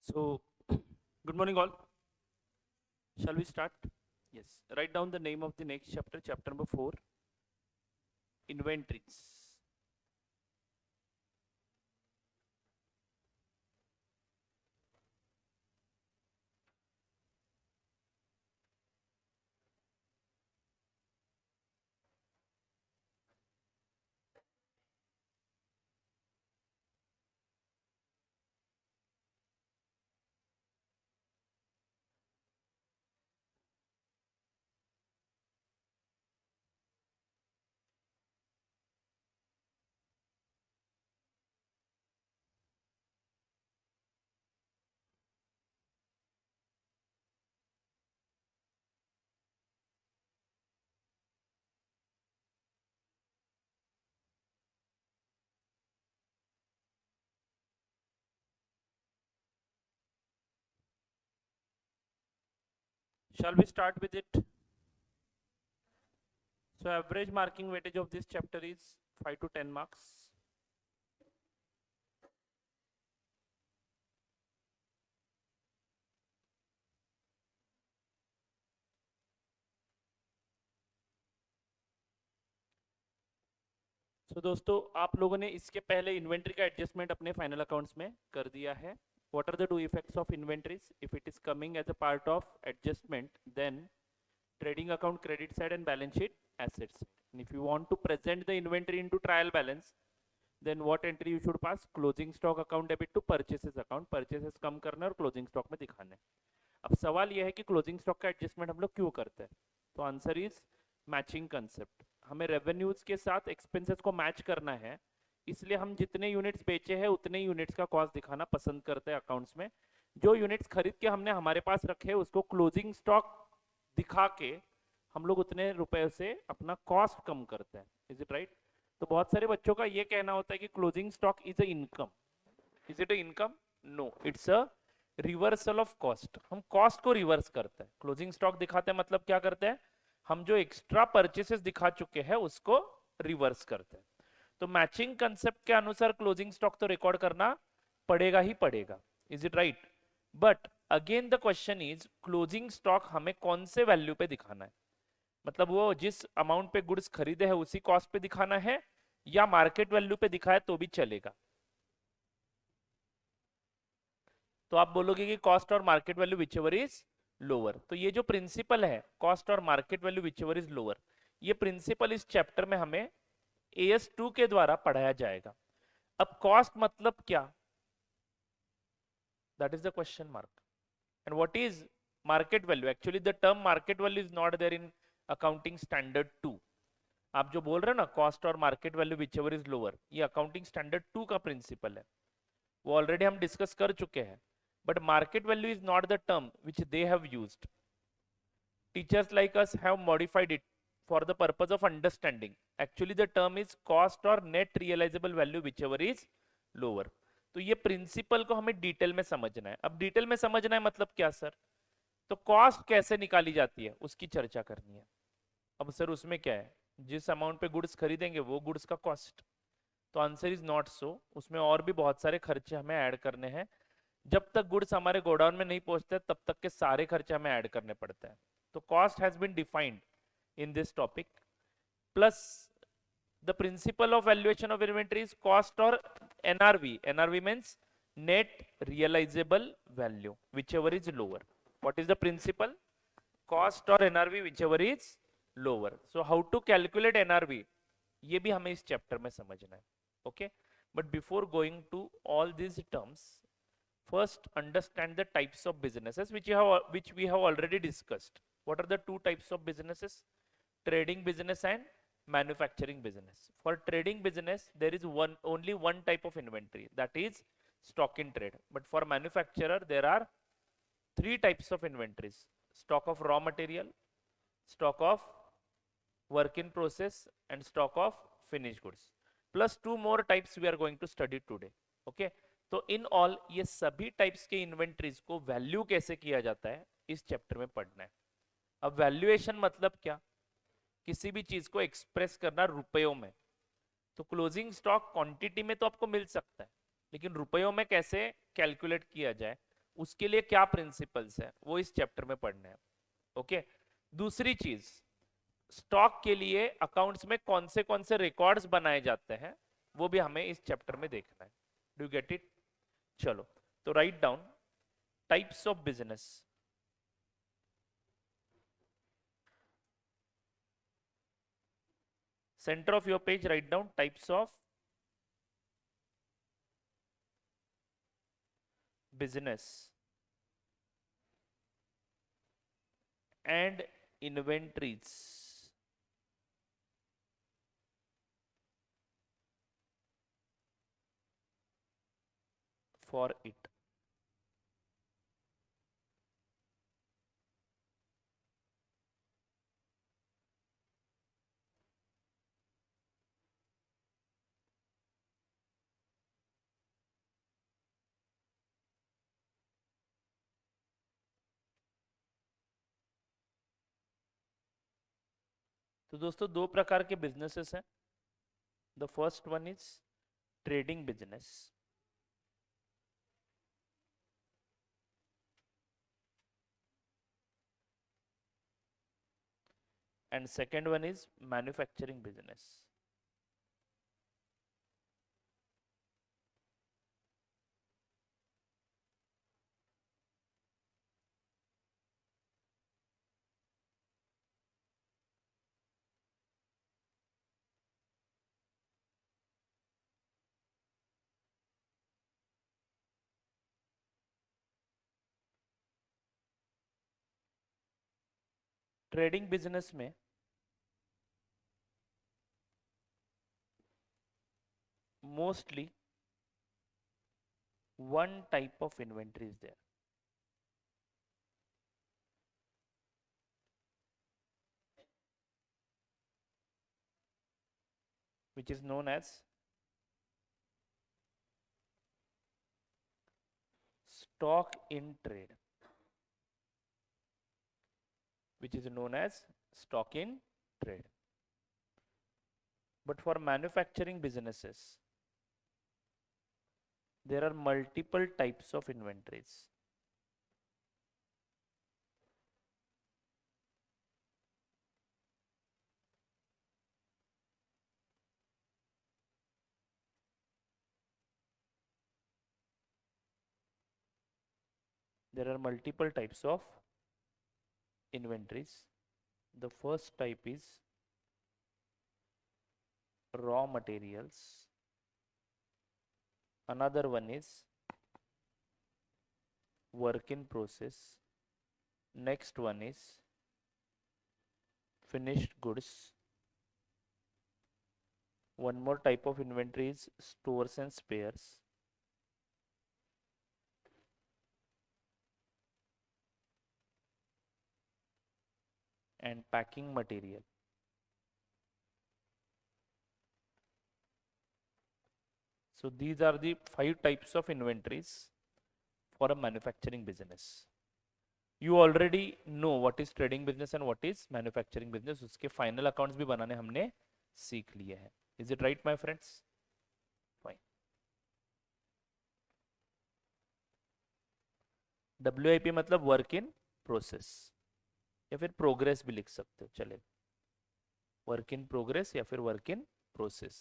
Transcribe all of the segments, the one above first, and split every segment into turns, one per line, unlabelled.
So, good morning, all. Shall we start? Yes. Write down the name of the next chapter, chapter number 4, inventories. Shall we start with it? So, average marking weightage of this chapter is 5 to 10 marks. So, दोस्तों आप लोगों ने इसके पहले inventory का adjustment अपने final accounts में कर दिया है. What are the two effects of inventories? If it is coming as a part of adjustment, then trading account credit side and balance sheet assets side. And if you want to present the inventory into trial balance, then what entry you should pass? Closing stock account debit to purchases account. Purchases कम करना और closing stock में दिखाना है. अब सवाल यह है कि closing stock का adjustment हम लोग क्यों करते हैं? तो आंसर इज मैचिंग कंसेप्ट. हमें रेवेन्यूज के साथ एक्सपेंसेस को मैच करना है, इसलिए हम जितने यूनिट्स बेचे हैं उतने यूनिट्स का कॉस्ट दिखाना पसंद करते हैं अकाउंट्स में. जो यूनिट्स खरीद के हमने हमारे पास रखे उसको क्लोजिंग स्टॉक दिखा के हम लोग उतने रुपए से अपना कॉस्ट कम करते हैं. Is it right? तो बहुत सारे बच्चों का ये कहना होता है कि closing stock is a income. Is it a income? No, it's a reversal of cost. हम कॉस्ट को रिवर्स करते हैं. क्लोजिंग स्टॉक दिखाते हैं मतलब क्या करते हैं? हम जो एक्स्ट्रा परचेसेस दिखा चुके हैं उसको रिवर्स करते हैं. तो मैचिंग कंसेप्ट के अनुसार क्लोजिंग स्टॉक तो रिकॉर्ड करना पड़ेगा ही पड़ेगा. Is it right? But again the question is closing stock हमें कौन से वैल्यू पे दिखाना है? मतलब वो जिस अमाउंट पे गुड्स खरीदे हैं उसी कॉस्ट पे दिखाना है या मार्केट वैल्यू पे दिखाए तो भी चलेगा? तो आप बोलोगे कि कॉस्ट और market value whichever is lower. तो ये जो प्रिंसिपल है कॉस्ट और market value whichever is lower, ये प्रिंसिपल इस चैप्टर में हमें AS2 के द्वारा पढ़ाया जाएगा. अब कॉस्ट मतलब क्या? That is the question mark. And what is market value? Actually the term market value is not there in accounting standard 2. आप जो बोल रहे हो ना कॉस्ट और market value whichever is lower, ये अकाउंटिंग स्टैंडर्ड 2 का प्रिंसिपल है. वो ऑलरेडी हम डिस्कस कर चुके हैं. But market value is not the term which they have used. Teachers like us have modified it for the purpose of understanding. Actually the term is cost or net realizable value whichever is lower. तो ये principal को हमें detail में समझना है. अब detail में समझना है मतलब क्या सर? तो कॉस्ट कैसे निकाली जाती है उसकी चर्चा करनी है. अब सर उसमें क्या है? जिस अमाउंट पे गुड्स खरीदेंगे वो गुड्स का कॉस्ट. तो आंसर इज नॉट सो. उसमें और भी बहुत सारे खर्चे हमें ऐड करने हैं. जब तक गुड्स हमारे गोडाउन में नहीं पहुंचते तब तक के सारे खर्चे हमें ऐड करने पड़ते हैं. तो cost has been defined in this topic. Plus the principle of valuation of inventory is cost और NRV. NRV means net realisable value whichever is lower. What is the principle? Cost और NRV whichever is lower. So how to calculate NRV, ये भी हमें इस chapter में समझना है. Okay, but before going to all these terms, first understand the types of businesses which we have already discussed. What are the two types of businesses? Trading business and manufacturing business. For trading business there is only one type of inventory, that is stock in trade. But for manufacturer there are three types of inventories: stock of raw material, stock of work in process, and stock of finished goods. Plus two more types we are going to study today. Okay, तो in all ये सभी types के inventories को value कैसे किया जाता है इस चैप्टर में पढ़ना है. अब वैल्यूएशन मतलब क्या? किसी भी चीज को एक्सप्रेस करना रुपयों में. तो क्लोजिंग स्टॉक क्वांटिटी में तो आपको मिल सकता है, लेकिन रुपयों में कैसे कैलकुलेट किया जाए उसके लिए क्या प्रिंसिपल्स है वो इस चैप्टर में पढ़ने हैं। ओके, दूसरी चीज, स्टॉक के लिए अकाउंट्स में कौन से रिकॉर्ड्स बनाए जाते हैं वो भी हमें इस चैप्टर में देखना है। Do get it? चलो, तो write down types of business. Center of your page, write down types of business and inventories for it. तो दोस्तों दो प्रकार के बिजनेसेस हैं। The first one is trading business and second one is manufacturing business. Trading business में mostly one type of inventory is there, which is known as stock in trade, which is known as stock in trade. But for manufacturing businesses, there are multiple types of inventories. There are multiple types of inventories. The first type is raw materials. Another one is work in process. Next one is finished goods. One more type of inventory is stores and spares. And packing material. So these are the 5 types of inventories for a manufacturing business. You already know what is trading business and what is manufacturing business. उसके final accounts भी बनाने हमने सीख लिए हैं. Is it right, my friends? Fine. WIP मतलब work in process या फिर प्रोग्रेस भी लिख सकते हो, चले, वर्क इन प्रोग्रेस या फिर वर्क इन प्रोसेस.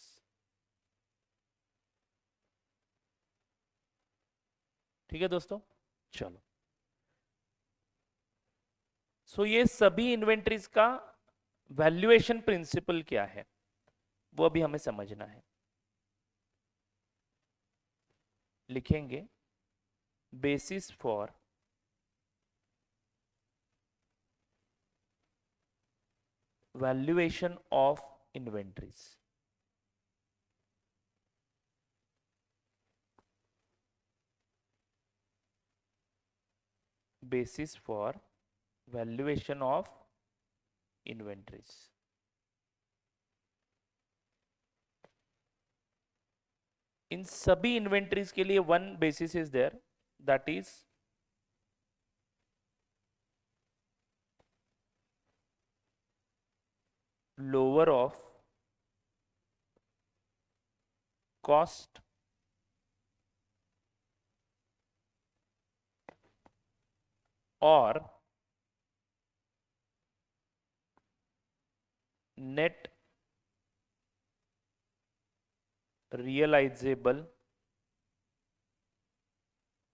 ठीक है दोस्तों, चलो. सो ये सभी इन्वेंट्रीज का वैल्यूएशन प्रिंसिपल क्या है वो अभी हमें समझना है. लिखेंगे basis for valuation of inventories. Basis for valuation of inventories. इन सभी इन्वेंट्रीज के लिए one basis is there, that is lower of cost और net realizable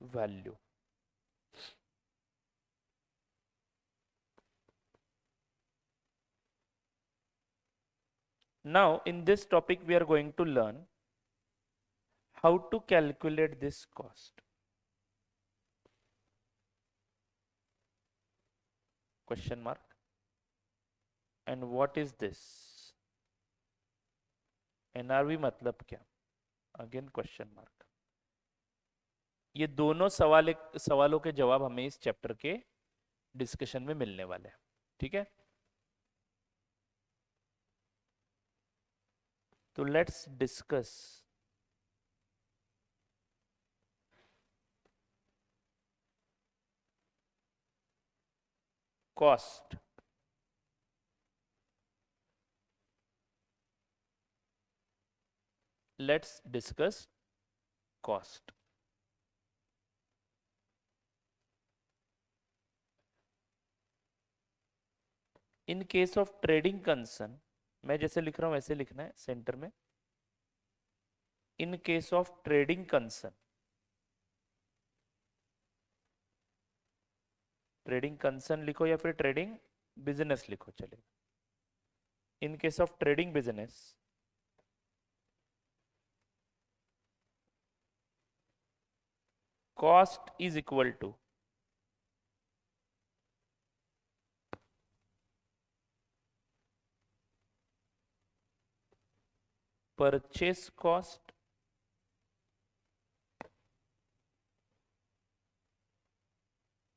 value. Now in this topic we are going to learn how to calculate this cost. Question mark. And what is this? NRV मतलब क्या? Again question mark. ये दोनों सवालों के जवाब हमें इस चैप्टर के डिस्कशन में मिलने वाले हैं. ठीक है, तो let's discuss cost. Let's discuss cost. In case of trading concern, मैं जैसे लिख रहा हूं वैसे लिखना है सेंटर में. In case of trading concern, trading concern लिखो या फिर ट्रेडिंग बिजनेस लिखो, चलेगा. In case of trading business, cost is equal to purchase cost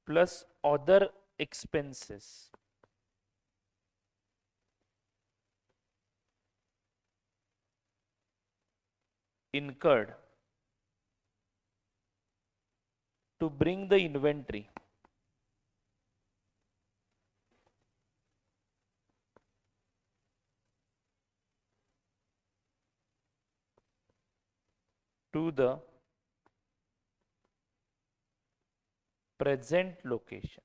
plus other expenses incurred to bring the inventory to the present location.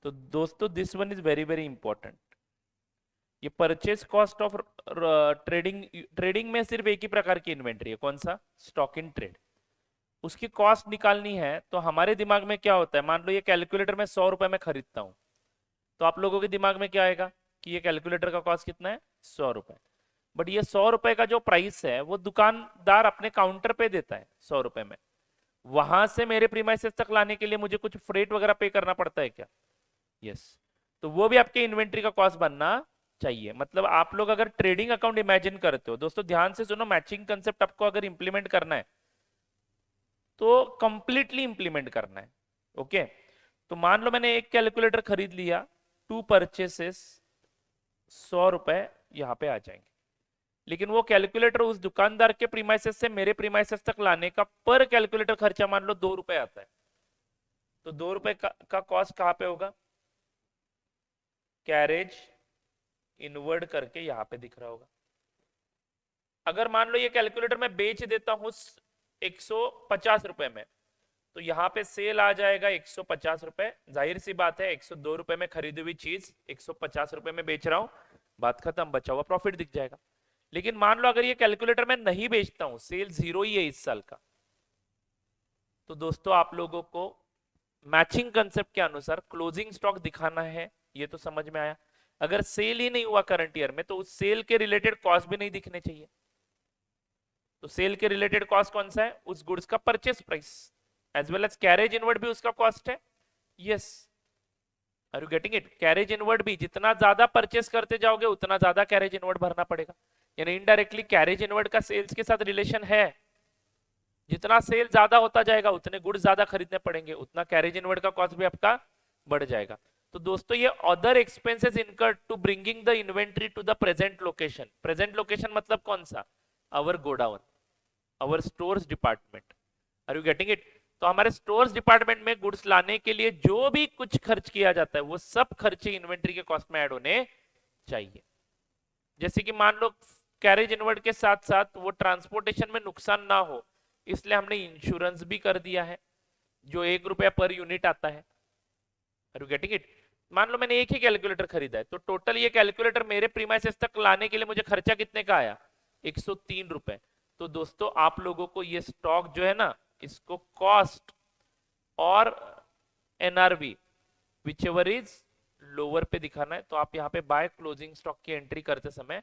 तो दोस्तों this one is very very important. ये purchase cost of trading में सिर्फ एक ही प्रकार की inventory है. कौन सा? Stock in trade. उसकी कॉस्ट निकालनी है तो हमारे दिमाग में क्या होता है? मान लो ये कैलकुलेटर में 100 रुपए में खरीदता हूं, तो आप लोगों के दिमाग में क्या आएगा कि ये कैलकुलेटर का कॉस्ट कितना है? 100 रुपए. बट ये 100 रुपए का जो प्राइस है वो दुकानदार अपने काउंटर पे देता है 100 रुपए में. वहां से मेरे प्रीमाइसेस तक लाने के लिए मुझे कुछ फ्रेट वगैरह पे करना पड़ता है क्या? यस. तो वो भी आपके इन्वेंट्री का कॉस्ट बनना चाहिए. मतलब आप लोग अगर ट्रेडिंग अकाउंट इमेजिन करते हो, दोस्तों ध्यान से सुनो, मैचिंग कंसेप्ट आपको अगर इंप्लीमेंट करना है तो कंप्लीटली इंप्लीमेंट करना है. ओके, तो मान लो मैंने एक कैलकुलेटर खरीद लिया, 2 परचेसेस 100 रुपए यहां पे आ जाएंगे. लेकिन वो कैलकुलेटर उस दुकानदार के प्रीमाइसेस से मेरे प्रीमाइसेस तक लाने का पर कैलकुलेटर खर्चा मान लो 2 रुपए आता है. तो 2 रुपए का कॉस्ट कहां पे होगा? कैरेज इनवर्ड करके यहां पे दिख रहा होगा. अगर मान लो ये कैलकुलेटर मैं बेच देता हूं 150 रुपए में, तो यहां पे सेल आ जाएगा 150 रुपए. जाहिर सी बात है 102 रुपए में खरीदी हुई चीज 150 रुपए में बेच रहा हूं, बात खत्म, बचा हुआ प्रॉफिट दिख जाएगा. लेकिन मान लो अगर ये कैलकुलेटर मैं नहीं बेचता हूं, सेल 0 ही है इस साल का, तो दोस्तों आप लोगों को मैचिंग कंसेप्ट के अनुसार क्लोजिंग स्टॉक दिखाना है. ये तो समझ में आया. अगर सेल ही नहीं हुआ करंट ईयर में, तो उस सेल के रिलेटेड कॉस्ट भी नहीं दिखने चाहिए. तो सेल के रिलेटेड कॉस्ट कौन सा है? उस गुड्स का purchase price as well as carriage inward भी उसका कॉस्ट है. Yes, are you getting it? Carriage inward भी जितना ज्यादा परचेस करते जाओगे उतना ज्यादा कैरेज इनवर्ड भरना पड़ेगा. यानी इनडायरेक्टली कैरेज इनवर्ड का सेल्स के साथ रिलेशन है. जितना सेल ज्यादा होता जाएगा उतने गुड्स ज्यादा खरीदने पड़ेंगे, उतना कैरेज इनवर्ड का कॉस्ट भी आपका बढ़ जाएगा. तो दोस्तों ये other expenses incurred to bringing the inventory to the present location. Present location मतलब कौन सा? Our godown, our stores department. Are you getting it? तो हमारे स्टोर्स डिपार्टमेंट में गुड्स लाने के लिए जो भी कुछ खर्च किया जाता है वो सब खर्चे इन्वेंट्री के कॉस्ट में ऐड होने चाहिए। जैसे कि मान लो कैरेज इनवर्ड के साथ साथ वो ट्रांसपोर्टेशन में नुकसान ना हो, इसलिए हमने इंश्योरेंस भी कर दिया है जो 1 रुपया पर यूनिट आता है। Are you getting it? मान लो मैंने एक ही कैलकुलेटर खरीदा है, तो टोटल ये कैलकुलेटर मेरे प्रीमाइसेस तक लाने के लिए मुझे खर्चा कितने का आया? 103 रुपए। तो दोस्तों आप लोगों को ये स्टॉक जो है ना, इसको कॉस्ट और NRV whichever is lower पे दिखाना है। तो आप यहाँ पे बाय क्लोजिंग स्टॉक की एंट्री करते समय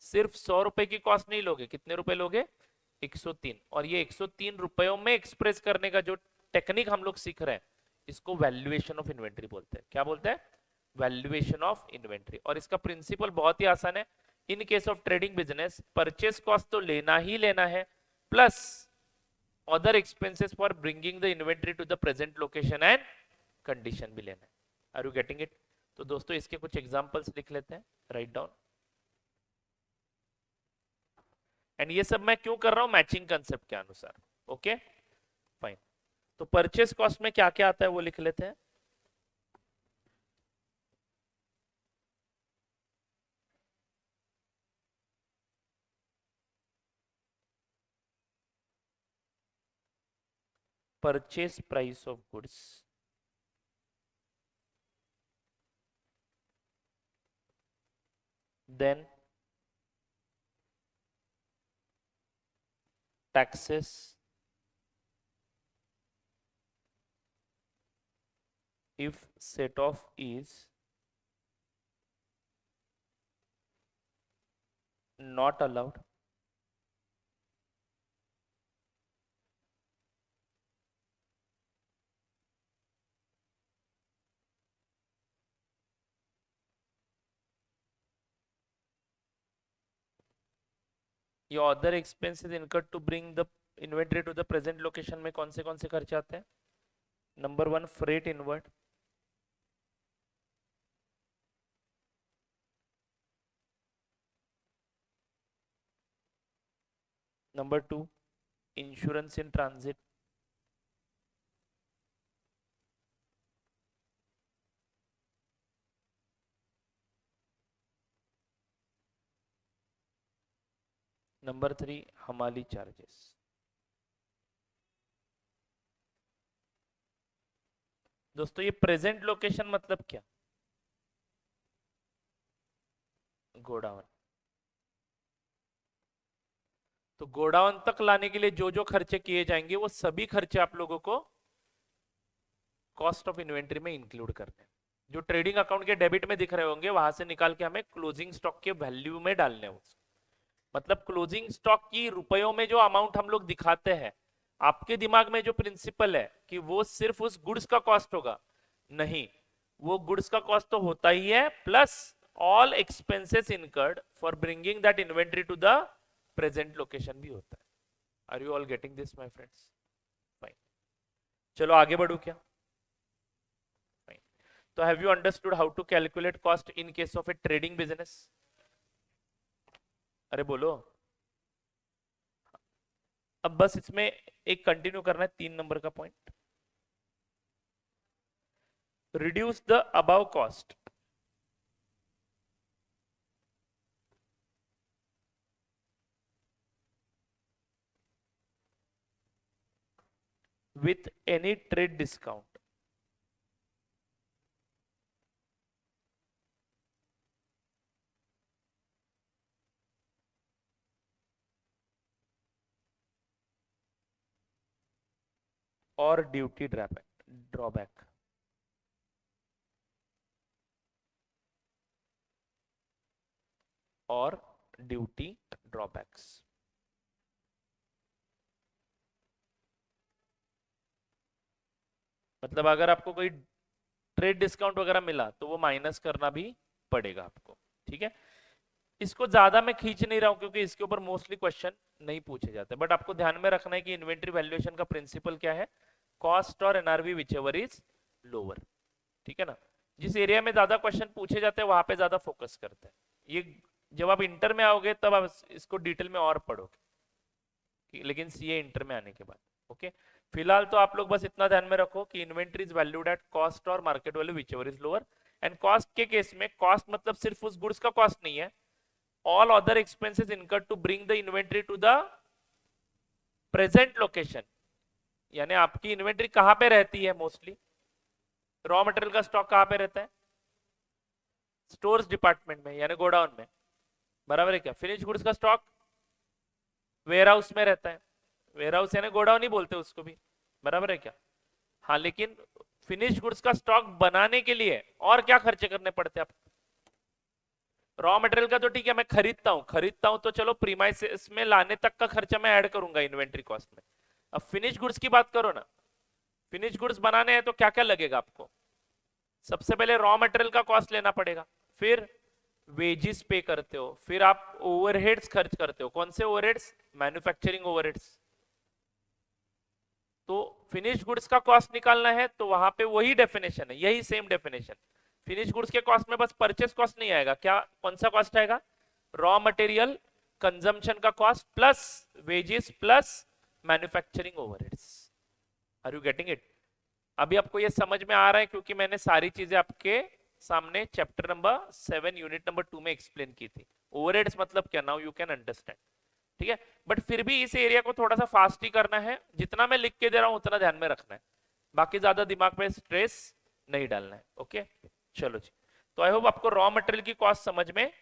सिर्फ 100 रुपए की कॉस्ट नहीं लोगे, कितने रुपए लोगे? 103। और ये 103 रुपयों में एक्सप्रेस करने का जो टेक्निक हम लोग सीख रहे हैं, इसको वैल्यूएशन ऑफ इन्वेंट्री बोलते हैं। क्या बोलते हैं? Valuation of inventory. और इसका प्रिंसिपल बहुत ही आसान है। In case of trading business purchase cost तो लेना ही लेना है, plus other expenses for bringing the inventory to the present location and condition भी लेना है। Are you getting it? तो दोस्तों इसके कुछ एग्जांपल्स लिख लेते हैं, राइट डाउन। एंड ये सब मैं क्यों कर रहा हूं? मैचिंग कंसेप्ट के अनुसार। Okay fine. तो परचेस कॉस्ट में क्या क्या आता है वो लिख लेते हैं। Purchase price of goods, then taxes, if set off is not allowed, your other expenses incurred to bring the inventory to the present location में कौन से खर्चे आते हैं? Number 1 freight inward, number 2 insurance in transit, number 3 हमाली charges. दोस्तों ये present location मतलब क्या? गोडाउन। तो गोडाउन तक लाने के लिए जो जो खर्चे किए जाएंगे वो सभी खर्चे आप लोगों को कॉस्ट ऑफ इन्वेंट्री में इंक्लूड करने हैं। जो ट्रेडिंग अकाउंट के डेबिट में दिख रहे होंगे वहां से निकाल के हमें क्लोजिंग स्टॉक के वैल्यू में डालने हैं। मतलब क्लोजिंग स्टॉक की रुपयों में जो अमाउंट हम लोग दिखाते हैं, आपके दिमाग में जो प्रिंसिपल है कि वो सिर्फ उस गुड्स का कॉस्ट होगा, नहीं, वो गुड्स का कॉस्ट तो होता ही है, plus all expenses incurred for bringing that inventory to the present location भी होता है। Are you all getting this my friends? Fine. चलो आगे बढ़ू क्या? फाइन। तो have you understood how to calculate cost in case of a trading business? अरे बोलो। अब बस इसमें एक कंटिन्यू करना है 3 नंबर का point. Reduce the above cost with any trade discount or duty drawback और ड्यूटी ड्रॉबैक्स। मतलब अगर आपको कोई ट्रेड डिस्काउंट वगैरह मिला तो वो माइनस करना भी पड़ेगा आपको। ठीक है, इसको ज्यादा मैं खींच नहीं रहा हूं क्योंकि इसके ऊपर मोस्टली क्वेश्चन नहीं पूछे जाते, बट आपको ध्यान में रखना है कि इन्वेंट्री वैल्यूएशन का प्रिंसिपल क्या है? कॉस्ट और NRV whichever is lower. ठीक है ना? जिस एरिया में ज्यादा क्वेश्चन पूछे जाते हैं वहां पे ज्यादा फोकस करते हैं। ये जब आप इंटर में आओगे तब आप इसको डिटेल में और पढ़ोगे, लेकिन सीए इंटर में आने के बाद। ओके, फिलहाल तो आप लोग बस इतना ध्यान में रखो कि inventory is valued at cost और market value whichever is lower. And cost के केस में कॉस्ट मतलब सिर्फ उस गुड्स का कॉस्ट नहीं है, all other expenses incurred to bring the inventory to the present location. यानी आपकी इन्वेंट्री कहां पे रहती है मोस्टली? रॉ मटेरियल का स्टॉक कहां पे रहता है? स्टोर्स डिपार्टमेंट में यानी गोडाउन में, बराबर है क्या? फिनिश गुड्स का स्टॉक वेयर हाउस में रहता है, वेयर हाउस यानी गोडाउन ही बोलते हैं उसको भी, बराबर है क्या? हाँ, लेकिन फिनिश गुड्स का स्टॉक बनाने के लिए और क्या खर्चे करने पड़ते हैं आपको? रॉ मटेरियल का तो ठीक है, मैं खरीदता हूं तो चलो प्रीमाइसेस में लाने तक का खर्चा मैं ऐड करूंगा इन्वेंट्री कॉस्ट में। अब फिनिश गुड्स की बात करो ना, फिनिश गुड्स बनाने हैं तो क्या क्या लगेगा आपको? सबसे पहले रॉ मटेरियल का कॉस्ट लेना पड़ेगा, फिर वेजिस पे करते हो, फिर आप ओवरहेड्स खर्च करते हो। कौन से ओवरहेड्स? Manufacturing overheads. तो फिनिश गुड्स का कॉस्ट निकालना है तो वहां पे वही डेफिनेशन है, यही सेम डेफिनेशन। फिनिश गुड्स के कॉस्ट में बस परचेस कॉस्ट नहीं आएगा, क्या कौन सा कॉस्ट आएगा? रॉ मटेरियल कंजम्पशन का cost plus wages plus manufacturing overheads. Are you getting it? अभी आपको ये समझ में आ रहा है क्योंकि मैंने सारी चीजें आपके सामने चैप्टर नंबर 7 यूनिट नंबर 2 में एक्सप्लेन की थी। ओवरहेड्स मतलब क्या, नाउ यू कैन अंडरस्टैंड। ठीक है, बट फिर भी इस एरिया को थोड़ा सा फास्ट ही करना है, जितना मैं लिख के दे रहा हूं उतना ध्यान में रखना है, बाकी ज्यादा दिमाग पे स्ट्रेस नहीं डालना है। ओके, चलो जी। तो आई होप आपको रॉ मटेरियल की कॉस्ट समझ में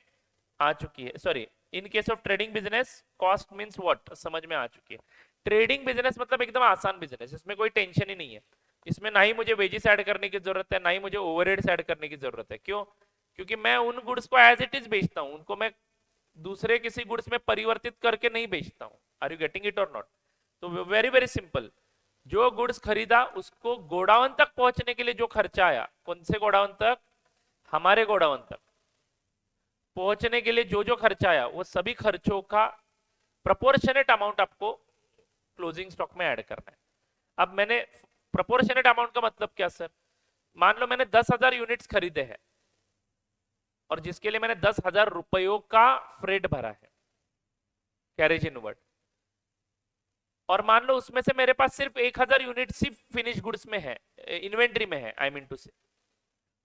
आ चुकी है। Sorry, in case of trading business cost means what समझ में आ चुकी है। ट्रेडिंग बिजनेस मतलब एकदम आसान बिजनेस, इसमें कोई टेंशन ही नहीं है। इसमें ना ही मुझे वेजेस ऐड करने की जरूरत है, ना ही मुझे ओवरहेड्स ऐड करने की जरूरत है। क्यों? क्योंकि मैं उन गुड्स को एज इट इज बेचता हूं, उनको मैं दूसरे किसी गुड्स में परिवर्तित करके नहीं बेचता हूं। आर यू गेटिंग इट और नॉट? तो वेरी वेरी सिंपल, जो गुड्स खरीदा उसको गोडाउन तक पहुंचने के लिए जो खर्चा आया, कौन से गोडाउन तक? हमारे गोडाउन तक पहुंचने के लिए जो जो खर्चा आया वो सभी खर्चों का प्रपोर्शनेट अमाउंट आपको क्लोजिंग स्टॉक में ऐड करना है। अब मैंने प्रपोर्शनेट अमाउंट का मतलब क्या सर? मान लो मैंने 10,000 यूनिट्स खरीदे हैं और जिसके लिए मैंने 10,000 रुपयों का फ्रेट भरा है, कैरेज इनवर्ड, और मान लो उसमें से मेरे पास सिर्फ 1,000 यूनिट सिर्फ फिनिश गुड्स में है, इन्वेंट्री में है, आई मीन टू से।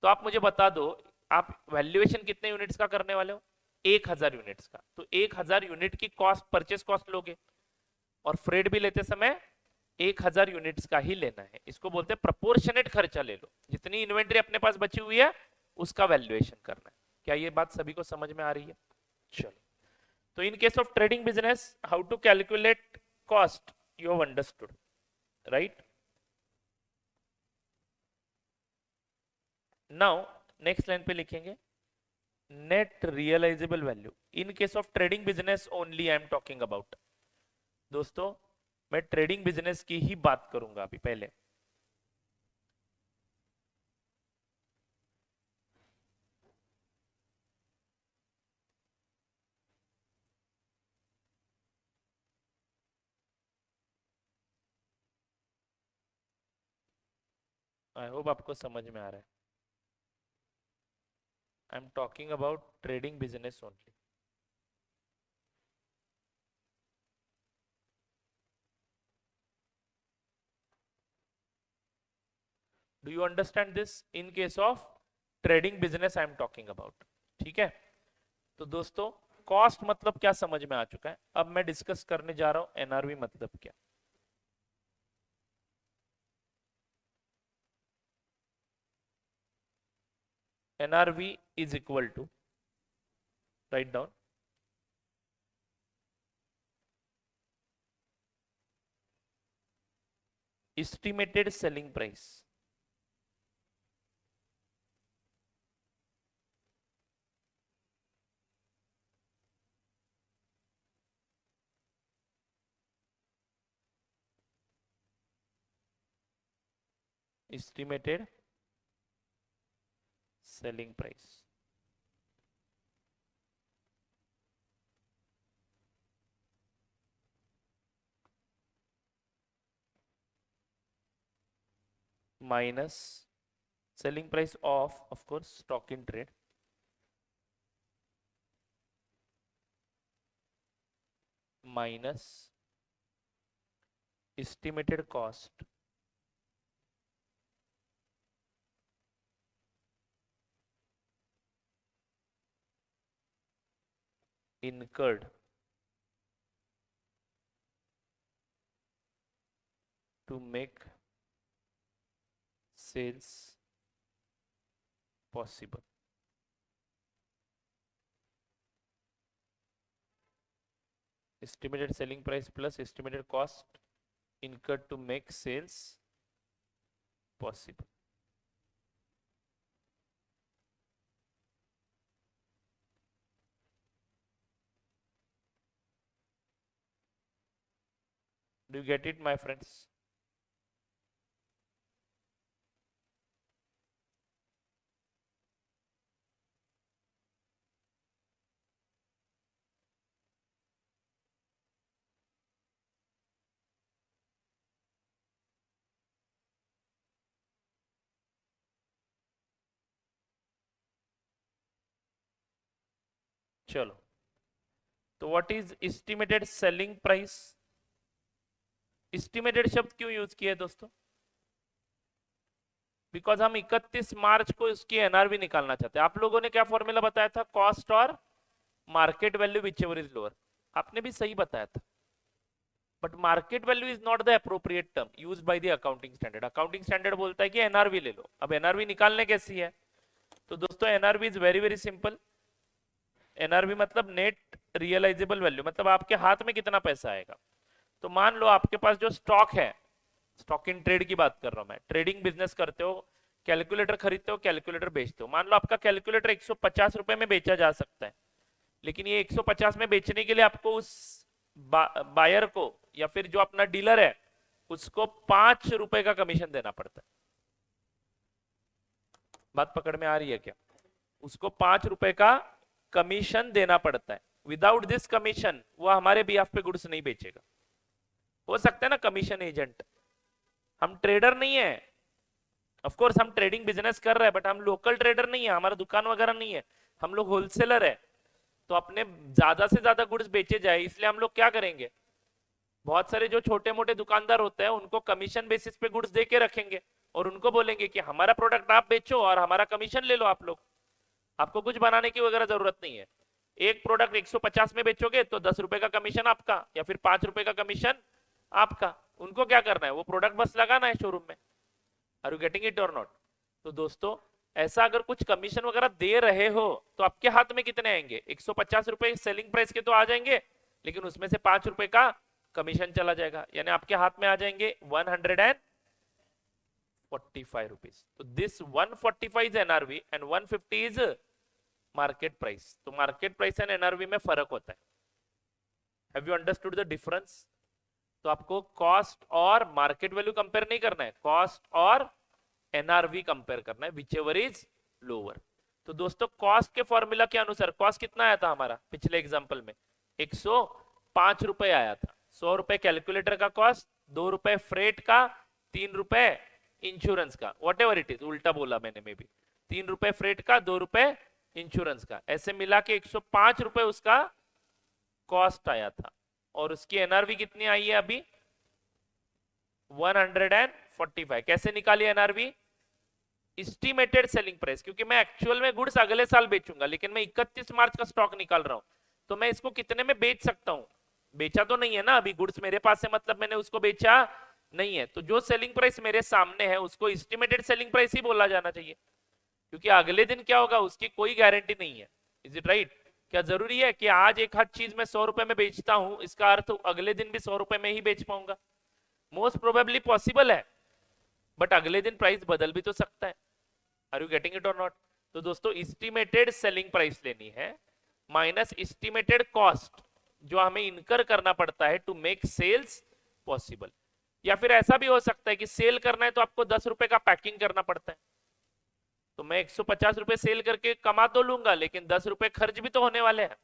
तो आप मुझे बता दो, आप वैल्यूएशन कितने यूनिट्स का करने वाले हो? 1,000 यूनिट्स का। तो 1,000 यूनिट की कॉस्ट, परचेस कॉस्ट लोगे, और फ्रेट भी लेते समय 1,000 यूनिट्स का ही लेना है। इसको बोलते हैं प्रपोर्शनेट खर्चा ले लो, जितनी इन्वेंट्री अपने पास बची हुई है उसका वैल्यूएशन करना है। क्या ये बात सभी को समझ में आ रही है? चलो, तो in case of trading business how to calculate cost you have understood, right? Now next line पे लिखेंगे net realisable value in case of trading business only I am talking about. दोस्तों, मैं ट्रेडिंग बिजनेस की ही बात करूंगा अभी। पहले I hope आपको समझ में आ रहा है। आई am talking about trading business only. Do you understand this? In case of trading business I am talking about. ठीक है, तो दोस्तों कॉस्ट मतलब क्या समझ में आ चुका है। अब मैं डिस्कस करने जा रहा हूं एनआरवी मतलब क्या। NRV is equal to, write down, estimated selling price estimated selling price minus selling price of course stock in trade minus estimated cost incurred to make sales possible. Estimated selling price plus estimated cost incurred to make sales possible. Do you get it, my friends? चलो, तो what is estimated selling price? Estimated शब्द क्यों use किया है दोस्तों? Because हम 31 मार्च को इसकी एनआरवी निकालना चाहते हैं। आप लोगों ने क्या फॉर्मूला बताया था? कॉस्ट और market value whichever is lower. आपने भी सही बताया था, but market value is not the appropriate term use by the accounting standard. Accounting standard बोलता है कि एनआरवी ले लो। अब एनआरवी निकालने कैसी है? तो दोस्तों NRV is very very simple. NRV मतलब नेट रियलाइजेबल वैल्यू, मतलब आपके हाथ में कितना पैसा आएगा। तो मान लो आपके पास जो स्टॉक है, स्टॉक इन ट्रेड की बात कर रहा हूं मैं, ट्रेडिंग बिजनेस करते हो, कैलकुलेटर खरीदते हो, कैलकुलेटर बेचते हो। मान लो आपका कैलकुलेटर 150 रुपए में बेचा जा सकता है, लेकिन ये 150 में बेचने के लिए आपको उस बायर को या फिर जो अपना डीलर है उसको 5 रुपए का कमीशन देना पड़ता है। बात पकड़ में आ रही है क्या? उसको 5 रुपए का कमीशन देना पड़ता है। विदाउट दिस कमीशन वो हमारे बिहाफ पे गुड्स नहीं बेचेगा। हो सकता है ना कमीशन एजेंट, हम ट्रेडर नहीं है। ऑफ कोर्स हम ट्रेडिंग बिजनेस कर रहे हैं, बट हम लोकल ट्रेडर नहीं है, हमारा दुकान वगैरह नहीं है, हम लोग होलसेलर है। तो अपने ज्यादा से ज्यादा गुड्स बेचे जाए इसलिए हम लोग क्या करेंगे, बहुत सारे जो छोटे मोटे दुकानदार होते हैं उनको कमीशन बेसिस पे गुड्स दे के रखेंगे और उनको बोलेंगे कि हमारा प्रोडक्ट आप बेचो और हमारा कमीशन ले लो आप लोग। आपको कुछ बनाने की वगैरह जरूरत नहीं है। एक प्रोडक्ट 150 में बेचोगे तो 10 रुपए का कमीशन आपका या फिर 5 रुपए का कमीशन आपका। उनको क्या करना है, वो प्रोडक्ट बस लगाना है शोरूम में। आर यू गेटिंग इट और नॉट? तो दोस्तों ऐसा अगर कुछ कमीशन वगैरह दे रहे हो तो आपके हाथ में कितने आएंगे? 150 रुपए सेलिंग प्राइस के तो आ जाएंगे, लेकिन उसमें से 5 रुपए का कमीशन चला जाएगा, यानी आपके हाथ में आ जाएंगे 145 रुपीज। तो this 145 is NRV and 150 is market price. तो मार्केट प्राइस एंड एनआरवी में फर्क होता है। Have you understood the difference? तो आपको कॉस्ट और मार्केट वैल्यू कंपेयर नहीं करना है, कॉस्ट और एनआरवी कंपेयर करना है, विच एवर इज लोअर। तो दोस्तों कॉस्ट के फॉर्मूला के अनुसार कॉस्ट कितना आया था हमारा पिछले एग्जांपल में? 105 रुपए आया था। 100 रुपए कैलकुलेटर का कॉस्ट, 2 रुपए फ्रेट का, 3 रुपए इंश्योरेंस का, वॉट एवर इट इज, उल्टा बोला मैंने मे भी। 3 रुपए फ्रेट का, 2 रुपए इंश्योरेंस का, ऐसे मिला के 105 रुपए उसका कॉस्ट आया था। और उसकी एनआरवी कितनी आई है अभी? 145। कैसे निकाली एनआरवी? एस्टिमेटेड सेलिंग प्राइस, क्योंकि मैं एक्चुअल में गुड्स अगले साल बेचूंगा, लेकिन मैं 31 मार्च का स्टॉक निकाल रहा हूं, तो मैं इसको कितने में बेच सकता हूं? बेचा तो नहीं है ना अभी, गुड्स मेरे पास है मतलब मैंने उसको बेचा नहीं है। तो जो सेलिंग प्राइस मेरे सामने है उसको एस्टिमेटेड सेलिंग प्राइस ही बोला जाना चाहिए, क्योंकि अगले दिन क्या होगा उसकी कोई गारंटी नहीं है। Is it right? क्या जरूरी है कि आज एक हर चीज मैं 100 रुपए में बेचता हूं इसका अर्थ अगले दिन भी 100 रुपए में ही बेच पाऊंगा? मोस्ट प्रोबेबली पॉसिबल है, बट अगले दिन प्राइस बदल भी तो सकता है। आर यू गेटिंग इट और नॉट? तो दोस्तों एस्टिमेटेड सेलिंग प्राइस लेनी है माइनस एस्टिमेटेड कॉस्ट जो हमें इनकर करना पड़ता है टू मेक सेल्स पॉसिबल। या फिर ऐसा भी हो सकता है कि सेल करना है तो आपको 10 रुपए का पैकिंग करना पड़ता है। तो मैं 150 रुपए सेल करके कमा तो लूंगा, लेकिन 10 रुपए खर्च भी तो होने वाले हैं।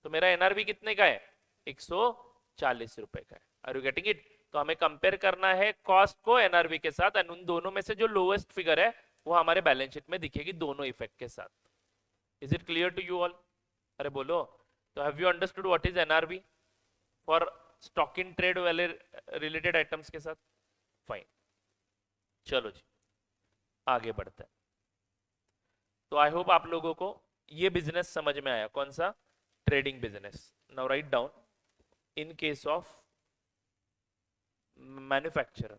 तो मेरा एनआरवी कितने का है? 140 रुपए का है। Are you getting it? तो हमें कंपेयर करना है कॉस्ट को एनआरवी के साथ, एंड उन दोनों में से जो लोएस्ट फिगर है वो हमारे बैलेंस शीट में दिखेगी दोनों इफेक्ट के साथ। Is it clear to you all? अरे बोलो। तो have you understood what is NRV for stock in trade वाले रिलेटेड आइटम्स के साथ? फाइन, चलो जी आगे बढ़ते हैं। तो आई होप आप लोगों को ये बिजनेस समझ में आया, कौन सा? Trading business. Now write down, in case of manufacturer,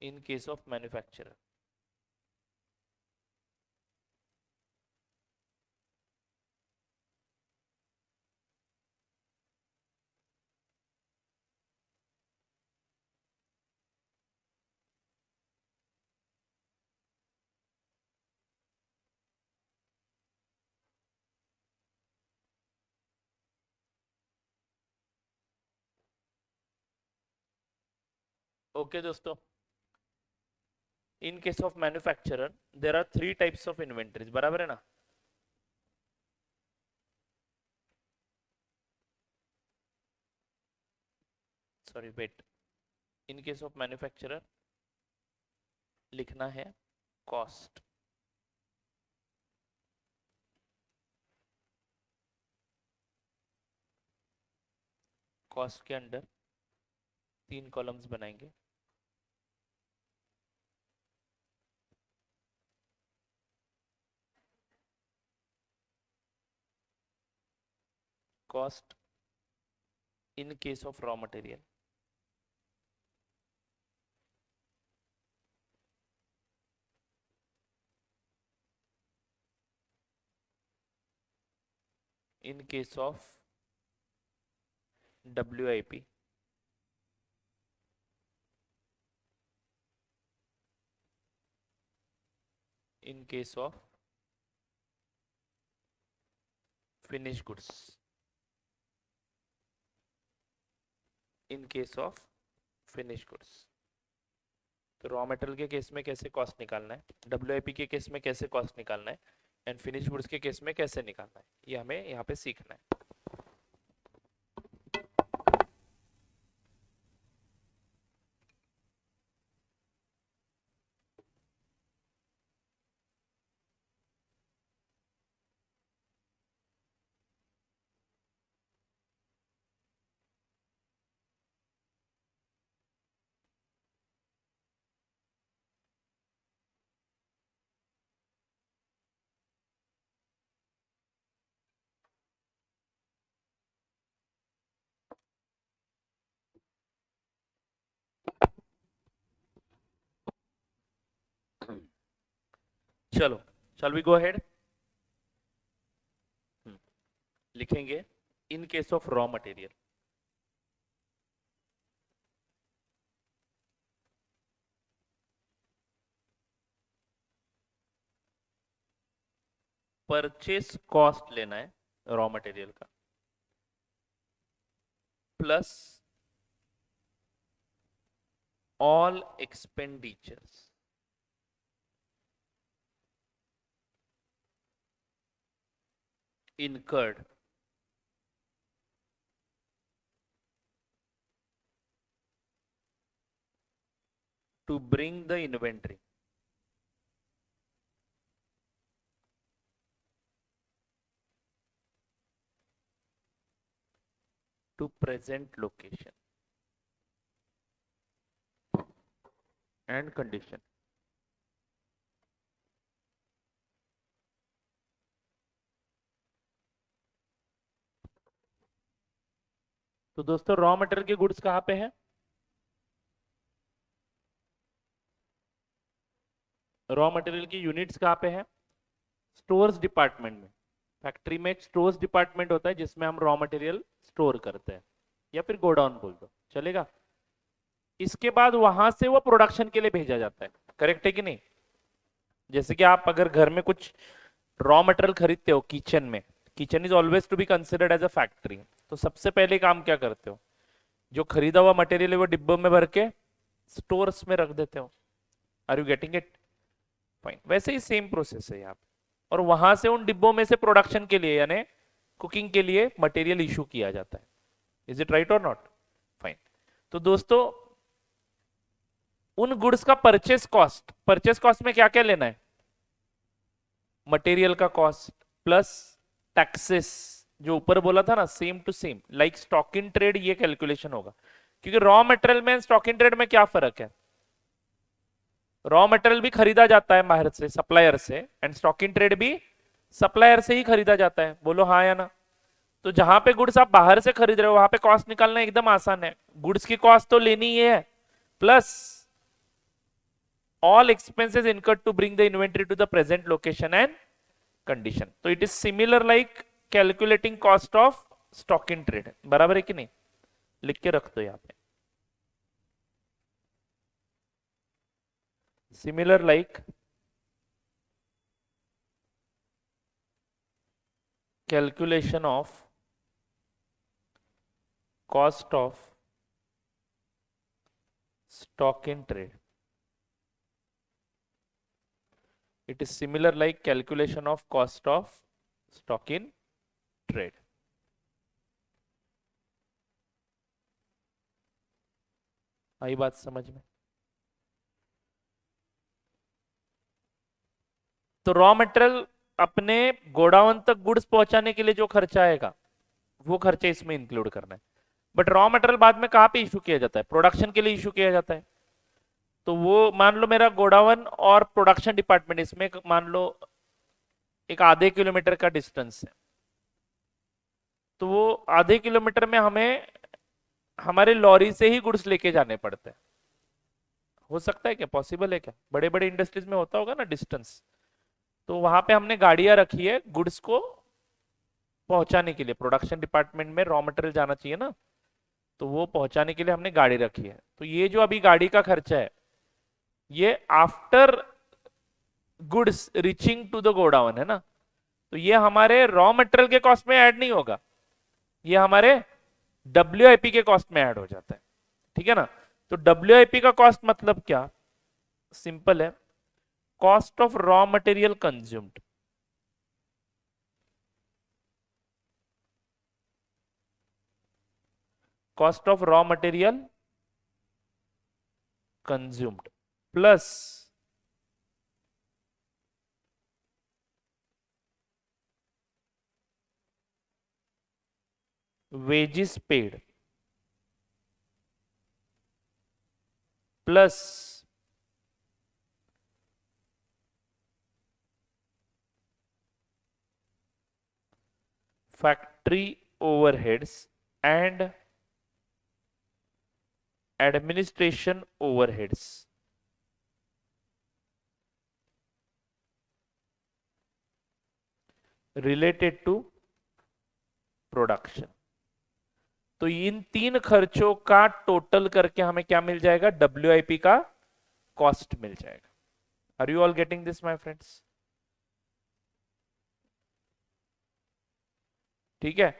in case of manufacturer, okay दोस्तों, in case of manufacturer there are 3 types of inventories, बराबर है ना? Sorry wait, in case of manufacturer लिखना है कॉस्ट, कॉस्ट के under 3 columns बनाएंगे। Cost in case of raw material, in case of WIP, in case of finished goods, in case of finished goods। तो raw material के case में कैसे cost निकालना है, WIP के केस में कैसे कॉस्ट निकालना है, एंड फिनिश गुड्स के केस में कैसे निकालना है, ये हमें यहाँ पे सीखना है। चलो, shall we go ahead? लिखेंगे इन case of raw material, purchase cost लेना है रॉ मटेरियल का, plus all expenditures incurred to bring the inventory to present location and condition। तो दोस्तों रॉ मटेरियल के गुड्स कहाँ पे हैं? रॉ मटेरियल की यूनिट्स कहाँ पे हैं? स्टोर्स डिपार्टमेंट में। फैक्ट्री में एक स्टोर्स डिपार्टमेंट होता है जिसमें हम रॉ मटेरियल स्टोर करते हैं, या फिर गोडाउन बोल दो, चलेगा। इसके बाद वहां से वो प्रोडक्शन के लिए भेजा जाता है, करेक्ट है कि नहीं? जैसे कि आप अगर घर में कुछ रॉ मटेरियल खरीदते हो किचन में, kitchen is always to be considered as a factory, तो सबसे पहले काम क्या करते हो? जो खरीदा हुआ मटेरियल है वो डिब्बों में भर के स्टोर्स में रख देते हो। Are you getting it? Fine. वैसे ही सेम प्रोसेस है यहाँ पे, और वहां से उन डिब्बों में से प्रोडक्शन के लिए यानी कुकिंग के लिए मटेरियल इशू किया जाता है। इज इट राइट और नॉट? फाइन। तो दोस्तों उन गुड्स का परचेस कॉस्ट में क्या क्या लेना है? मटेरियल का कॉस्ट प्लस टैक्सेस, जो ऊपर बोला था ना same to same like stock in trade, ये कैलकुलेशन होगा। क्योंकि रॉ मटेरियल में स्टॉक इन ट्रेड में क्या फर्क है? रॉ मटेरियल भी खरीदा जाता है बाहर से, सप्लायर से, एंड स्टॉक इन ट्रेड भी सप्लायर से ही खरीदा जाता है। बोलो हाँ या ना? तो जहां पे गुड्स आप बाहर से खरीद रहे हो वहां पे कॉस्ट निकालना एकदम आसान है। गुड्स की कॉस्ट तो लेनी ही है, plus all expenses incurred to bring the inventory to the present location and condition. तो it is similar like calculating cost of stock in trade। बराबर है कि नहीं? लिख के रख दो यहाँ पे, similar like calculation of cost of stock in trade, it is similar like calculation of cost of stock in trade। आई बात समझ में? तो रॉ मटेरियल अपने गोडाउन तक गुड्स पहुंचाने के लिए जो खर्चा आएगा वो खर्चे इसमें इंक्लूड करना है। बट रॉ मटेरियल बाद में कहां पे इशू किया जाता है? प्रोडक्शन के लिए इशू किया जाता है। तो वो मान लो मेरा गोडाउन और प्रोडक्शन डिपार्टमेंट, इसमें मान लो एक आधे किलोमीटर का डिस्टेंस है, तो वो आधे किलोमीटर में हमें हमारे लॉरी से ही गुड्स लेके जाने पड़ते हैं। हो सकता है क्या? पॉसिबल है क्या? बड़े बड़े इंडस्ट्रीज में होता होगा ना डिस्टेंस, तो वहां पे हमने गाड़ियां रखी है गुड्स को पहुंचाने के लिए। प्रोडक्शन डिपार्टमेंट में रॉ मटेरियल जाना चाहिए ना, तो वो पहुंचाने के लिए हमने गाड़ी रखी है। तो ये जो अभी गाड़ी का खर्चा है ये after goods reaching to the godown है ना, तो ये हमारे रॉ मटेरियल के कॉस्ट में ऐड नहीं होगा, ये हमारे WIP के कॉस्ट में ऐड हो जाता है। ठीक है ना? तो WIP का कॉस्ट मतलब क्या? सिंपल है, cost of raw material consumed. Cost of raw material consumed plus wages paid plus factory overheads and administration overheads related to production. तो इन तीन खर्चों का टोटल करके हमें क्या मिल जाएगा? WIP का कॉस्ट मिल जाएगा। Are you all getting this my friends? ठीक है।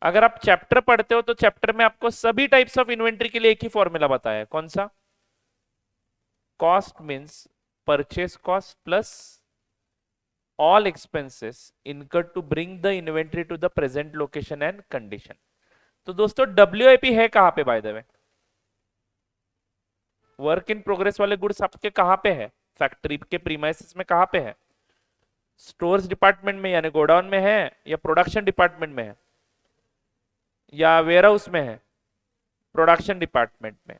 अगर आप चैप्टर पढ़ते हो तो चैप्टर में आपको सभी टाइप्स ऑफ इन्वेंट्री के लिए एक ही फॉर्मूला बताया है। कौन सा? Cost means purchase cost plus all expenses incurred to bring the inventory to the present location and condition। तो दोस्तों WIP है कहां पे? By the way work in progress वाले गुड्स आपके कहां पे है? फैक्ट्री के प्रीमाइसेस में कहां पे है? स्टोर्स डिपार्टमेंट में यानी गोडाउन में है, या प्रोडक्शन डिपार्टमेंट में है, या वेयर हाउस में है? प्रोडक्शन डिपार्टमेंट में।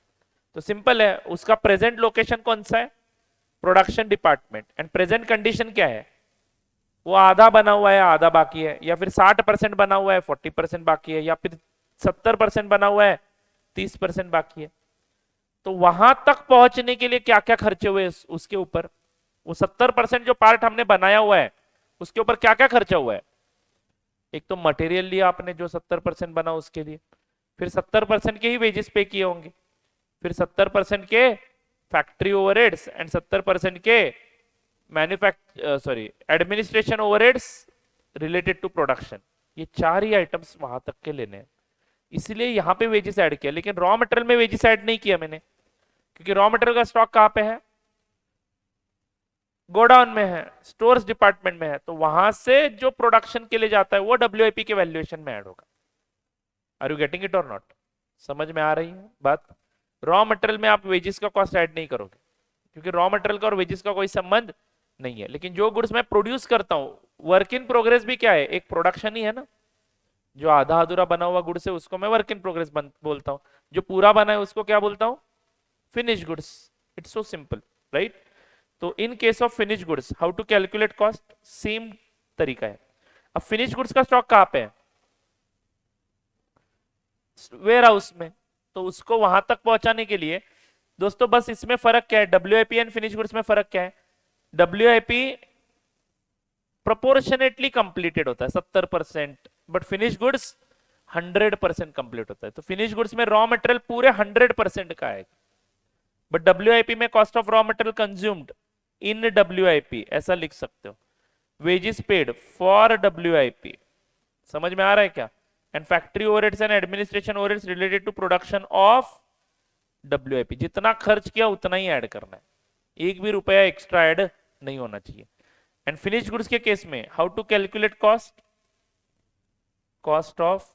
तो सिंपल है, उसका प्रेजेंट लोकेशन कौन सा है? Production department. And present condition क्या है? वो आधा बना हुआ है, आधा बाकी है, या फिर 60% बना हुआ है, 40% बाकी है, या फिर 70% बना हुआ है, 30% बाकी है। तो वहां तक पहुंचने के लिए क्या क्या खर्चे हुए उसके ऊपर, वो 70% जो पार्ट हमने बनाया हुआ है उसके ऊपर क्या क्या खर्चा हुआ है? एक तो मटेरियल लिया आपने जो 70% बना उसके लिए, फिर 70% के ही वेजेस पे किए होंगे, फिर 70% के फैक्ट्री ओवरहेड्स एंड 70% के administration overheads related to production. ये चार ही आइटम्स वहां तक के लेने हैं, इसलिए यहां पे वेजेस ऐड किया। लेकिन रॉ मटेरियल में वेजेस ऐड नहीं किया मैंने, क्योंकि रॉ मटेरियल का स्टॉक कहां पे है? गोडाउन में है, स्टोर्स डिपार्टमेंट में है। तो वहां से जो प्रोडक्शन के लिए जाता है वो WIP के वैल्यूएशन में ऐड होगा। आर यू गेटिंग इट और नॉट? समझ में आ रही है बात? रॉ मटेरियल में आप वेजेस का कॉस्ट ऐड नहीं करोगे, क्योंकि रॉ मटेरियल का और वेजेस का कोई संबंध नहीं है। लेकिन जो गुड्स मैं प्रोड्यूस करता हूँ, वर्क इन प्रोग्रेस भी क्या है? एक प्रोडक्शन ही है ना। जो आधा अधूरा बना हुआ गुड्स है उसको मैं वर्क इन प्रोग्रेस बोलता हूँ, जो पूरा बना है उसको क्या बोलता हूँ? Finish goods. It's so simple, right? तो in case of finish goods how to calculate cost, same तरीका है। अब फिनिश गुड्स का स्टॉक कहाँ पे है? वेयर हाउस में। तो उसको वहां तक पहुंचाने के लिए दोस्तों बस इसमें फर्क क्या है? डब्ल्यूआईपी एंड फिनिश गुड्स में फर्क क्या है? डब्ल्यूआईपी प्रोपोर्शनेटली कंप्लीटेड होता है 70%, बट फिनिश गुड्स 100% कंप्लीट होता है। तो फिनिश गुड्स में रॉ मटेरियल पूरे 100% का है, बट डब्ल्यूआईपी में cost of raw material consumed in WIP ऐसा लिख सकते हो। वेजेस पेड फॉर डब्ल्यूआईपी, समझ में आ रहा है क्या? And factory overheads and administration overheads related to production of WIP. जितना खर्च किया उतना ही ऐड करना है, एक भी रुपया एक्स्ट्रा ऐड नहीं होना चाहिए। एंड फिनिश गुड्स के केस में how to calculate cost? Cost of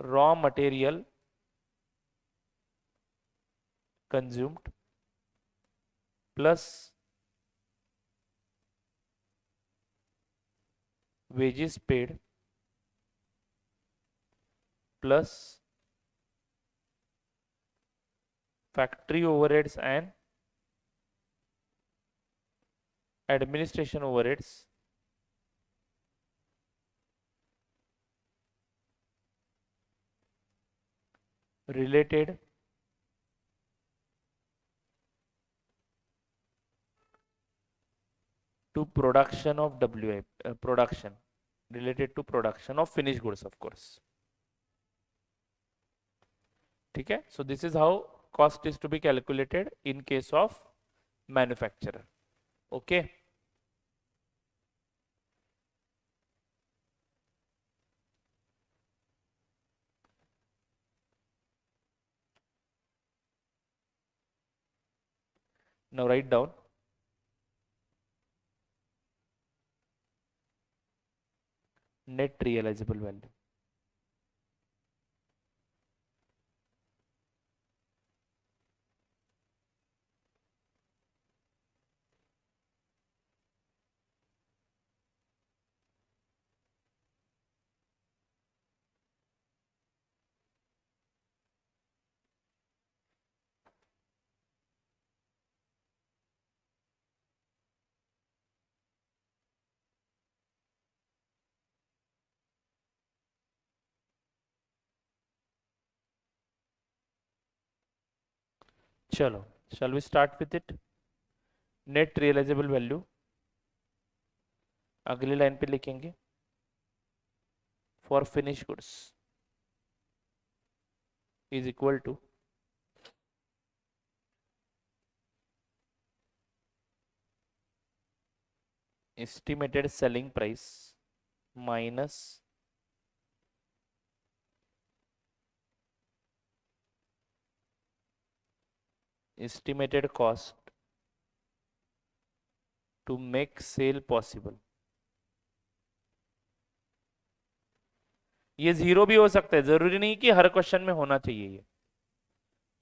raw material consumed plus wages paid plus factory overheads and administration overheads related to production of WIP, production related to production of finished goods of course. ठीक है? So this is how cost is to be calculated in case of manufacturer. Okay. Now write down net realizable value. चलो, shall we start with it? Net realizable value अगली line पे लिखेंगे for finished goods is equal to estimated selling price minus estimated cost to make sale possible. ये zero भी हो सकता है, जरूरी नहीं कि हर क्वेश्चन में होना चाहिए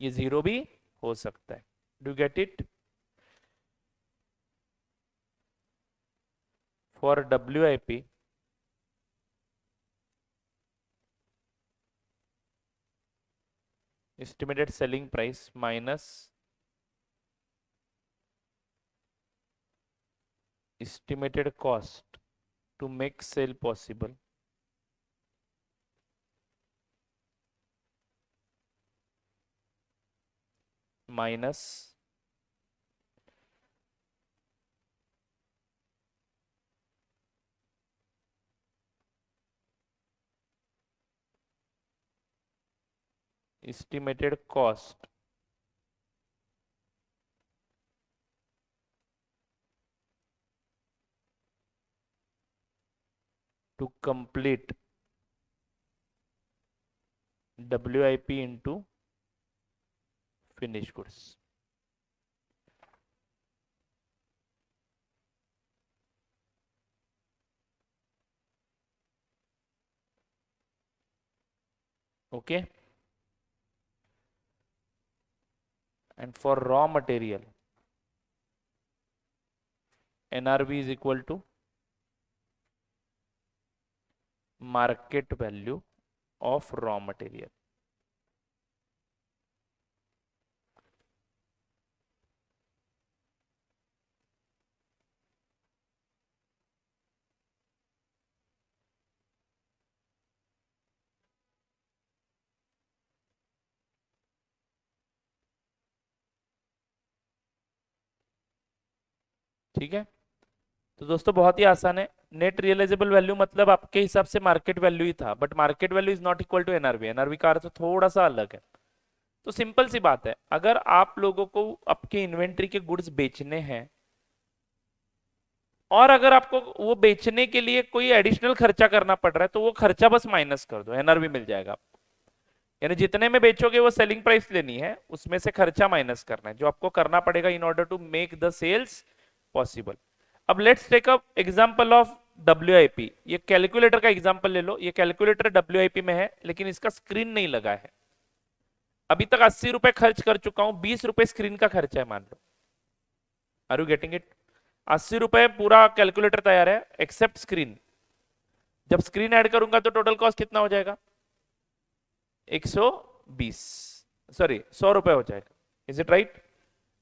ये जीरो भी हो सकता है। Do get it? For WIP estimated selling price minus estimated cost to make sale possible minus estimated cost to complete WIP into finished goods. Okay, and for raw material NRV is equal to market value of raw material. ठीक है, तो दोस्तों बहुत ही आसान है। Net realisable value मतलब आपके हिसाब से मार्केट वैल्यू ही था, but market value is not equal to NRV. NRV का अर्थ थोड़ा सा अलग है। तो सिंपल सी बात है, अगर आप लोगों को आपके इन्वेंट्री के गुड्स बेचने हैं और अगर आपको वो बेचने के लिए कोई एडिशनल खर्चा करना पड़ रहा है, तो वो खर्चा बस माइनस कर दो, एनआरवी मिल जाएगा आपको। यानी जितने में बेचोगे वो सेलिंग प्राइस लेनी है, उसमें से खर्चा माइनस करना है, जो आपको करना पड़ेगा in order to make the sales possible. अब let's take up example of WIP। ये कैलकुलेटर का एग्जांपल ले लो। ये कैलकुलेटर WIP में है, लेकिन इसका स्क्रीन नहीं लगा है। अभी तक 80 रुपए खर्च कर चुका हूं, 20 रुपए स्क्रीन का खर्चा है मान लो। Are you getting it? 80 रुपए पूरा कैलकुलेटर तैयार है एक्सेप्ट स्क्रीन। जब स्क्रीन ऐड करूंगा तो टोटल कॉस्ट कितना हो जाएगा? 120, सॉरी 100 रुपए हो जाएगा। Is it right?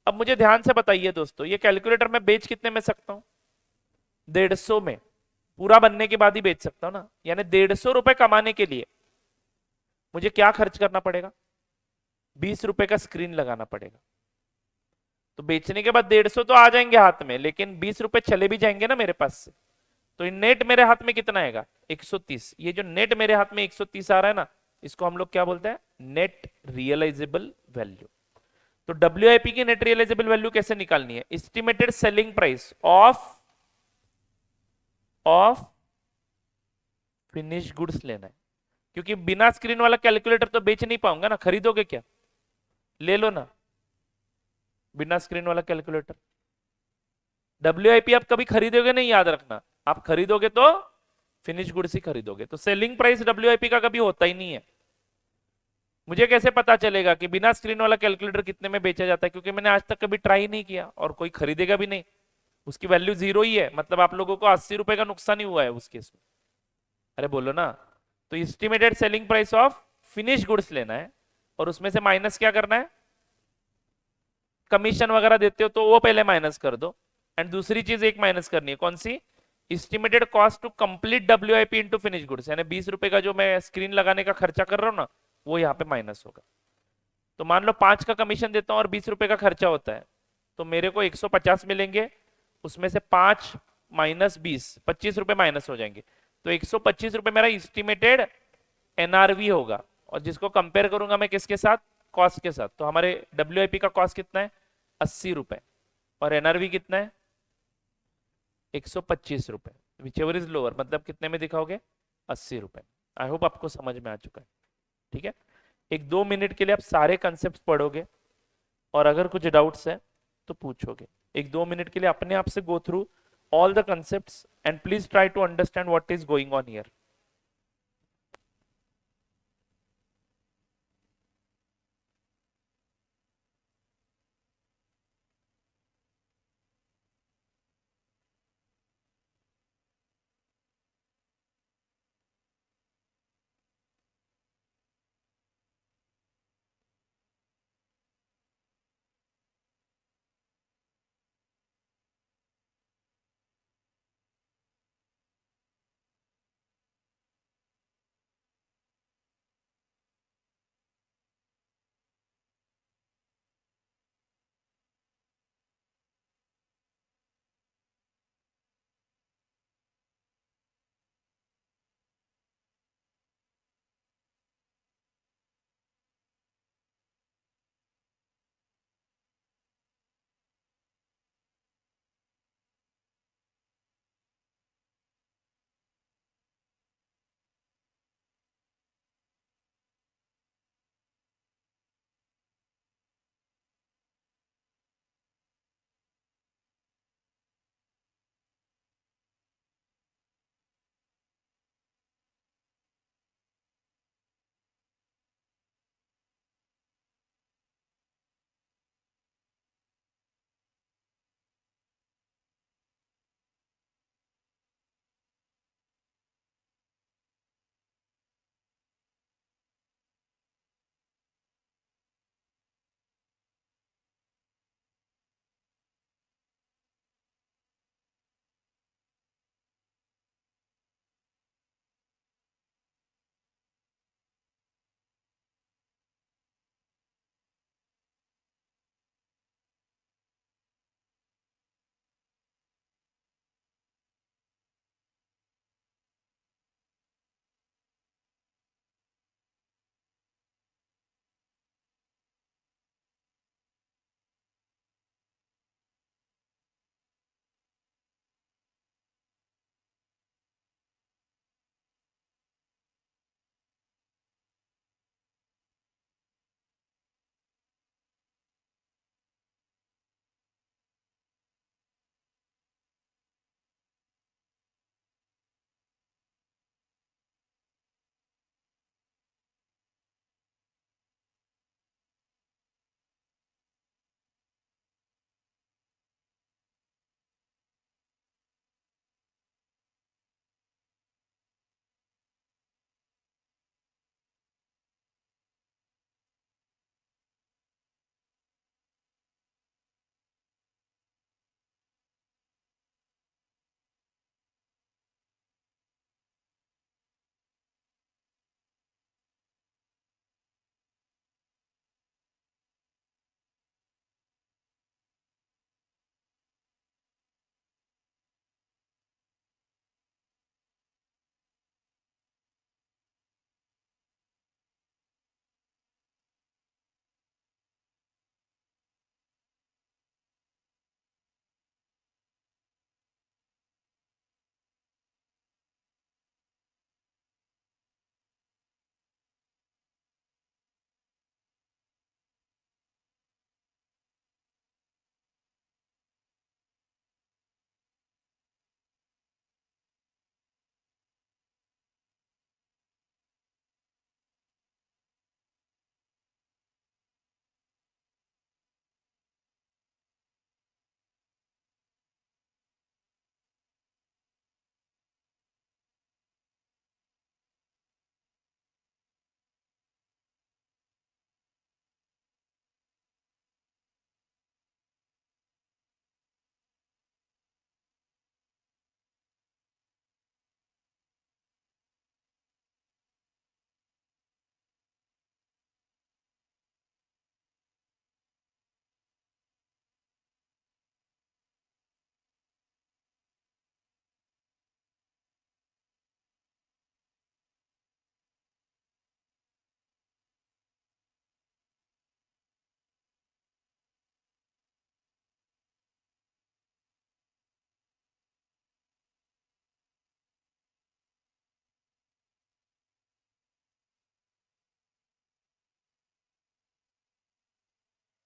अब मुझे ध्यान से बताइए दोस्तों, ये कैलकुलेटर मैं बेच कितने में सकता हूं? 150 में। पूरा बनने के बाद ही बेच सकता हूं ना। यानी 150 रुपए कमाने के लिए मुझे क्या खर्च करना पड़ेगा? 20 रुपए का स्क्रीन लगाना पड़ेगा। तो बेचने के बाद 150 तो आ जाएंगे हाथ में, लेकिन 20 रुपए चले भी जाएंगे ना मेरे पास से। तो नेट मेरे हाथ में कितना आएगा? 130। ये जो नेट मेरे हाथ में 130 आ रहा है ना, इसको हम लोग क्या बोलते हैं? Net realisable value. तो WIP की नेट रियलाइजेबल वैल्यू कैसे निकालनी है? Estimated selling price of finish goods लेना है। क्योंकि बिना स्क्रीन वाला कैलकुलेटर तो बेच नहीं पाऊंगा ना। खरीदोगे क्या? ले लो ना बिना स्क्रीन वाला कैलकुलेटर। WIP आप कभी खरीदोगे नहीं, याद रखना। आप खरीदोगे तो फिनिश गुड्स ही खरीदोगे। तो सेलिंग प्राइस WIP का कभी होता ही नहीं है। मुझे कैसे पता चलेगा कि बिना स्क्रीन वाला कैलकुलेटर कितने में बेचा जाता है? क्योंकि मैंने आज तक कभी ट्राई नहीं किया और कोई खरीदेगा भी नहीं। उसकी वैल्यू जीरो ही है, मतलब आप लोगों को 80 रुपए का नुकसान ही हुआ है उस केस में। अरे बोलो ना। तो estimated selling price of finish goods लेना है और उसमें से माइनस क्या करना है? कमीशन वगैरह देते हो तो वो पहले माइनस कर दो। एंड दूसरी चीज एक माइनस करनी है, कौन सी? Estimated cost to complete WIP into finish goods. यानी 20 रुपए का जो मैं स्क्रीन लगाने का खर्चा कर रहा हूं ना, वो यहाँ पे माइनस होगा। तो मान लो 5 का कमीशन देता हूं और 20 रुपए का खर्चा होता है, तो मेरे को 150 मिलेंगे। उसमें से 5 माइनस 20, 25 रुपए माइनस हो जाएंगे। तो 125 रुपए मेरा एस्टिमेटेड NRV होगा। और जिसको कंपेयर करूंगा मैं किसके साथ? कॉस्ट के साथ। तो हमारे WIP का कॉस्ट कितना है? 80 रुपए। और NRV कितना है? 125 रुपए। विच एवर इज लोअर, मतलब कितने में दिखाओगे? 80 रुपए। आई होप आपको समझ में आ चुका है। ठीक है, 1-2 मिनट के लिए आप सारे कंसेप्ट पढ़ोगे और अगर कुछ डाउट्स है तो पूछोगे। 1-2 मिनट के लिए अपने आप से go through all the concepts and please try to understand what is going on here.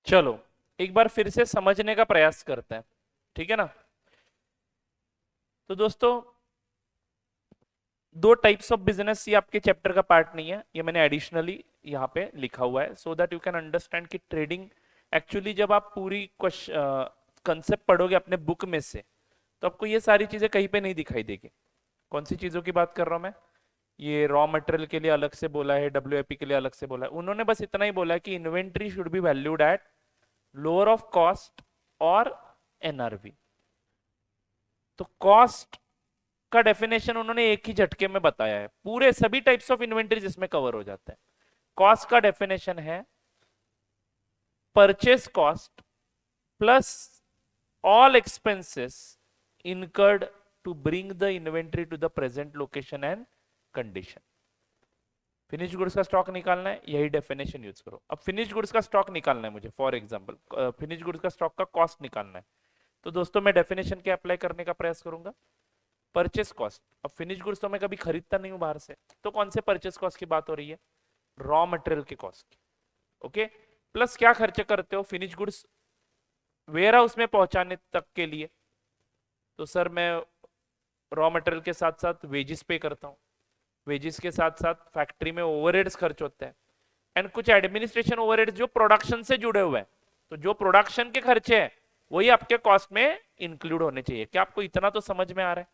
चलो एक बार फिर से समझने का प्रयास करते हैं, ठीक है ना। तो दोस्तों दो टाइप्स ऑफ बिजनेस, ये आपके चैप्टर का पार्ट नहीं है, ये मैंने एडिशनली यहाँ पे लिखा हुआ है सो दैट यू कैन अंडरस्टैंड कि ट्रेडिंग एक्चुअली जब आप पूरी कंसेप्ट पढ़ोगे अपने बुक में से तो आपको ये सारी चीजें कहीं पे नहीं दिखाई देगी। कौन सी चीजों की बात कर रहा हूं मैं, ये रॉ मटेरियल के लिए अलग से बोला है, डब्ल्यूआईपी के लिए अलग से बोला है, उन्होंने बस इतना ही बोला है कि inventory should be valued at lower of cost और एनआरवी। तो कॉस्ट का डेफिनेशन उन्होंने एक ही झटके में बताया है, पूरे सभी टाइप्स ऑफ इन्वेंट्री जिसमें कवर हो जाता है। कॉस्ट का डेफिनेशन है purchase cost plus all expenses incurred to bring the inventory to the present location and condition. Finish goods का स्टॉक निकालना है, यही डेफिनेशन यूज करो। अब फिनिश गुड्स का स्टॉक निकालना है मुझे, फॉर एग्जांपल फिनिश गुड्स का स्टॉक का कॉस्ट निकालना है, तो दोस्तों मैं डेफिनेशन के अप्लाई करने का प्रयास करूंगा। परचेस कॉस्ट, अब फिनिश गुड्स तो मैं कभी खरीदता नहीं हूं बाहर से, तो कौन से परचेस कॉस्ट की बात हो रही है, रॉ मटेरियल की कॉस्ट की, ओके। प्लस क्या खर्चे करते हो फिनिश गुड्स वेयर हाउस में पहुंचाने तक के लिए, तो सर मैं रॉ मटेरियल के साथ साथ वेजिस पे करता हूँ, वेजिस के साथ साथ फैक्ट्री में ओवरहेड्स खर्च होते हैं एंड कुछ एडमिनिस्ट्रेशन ओवरहेड्स जो प्रोडक्शन से जुड़े हुए हैं, तो जो प्रोडक्शन के खर्चे हैं वही आपके कॉस्ट में इंक्लूड होने चाहिए। क्या आपको इतना तो समझ में आ रहा है।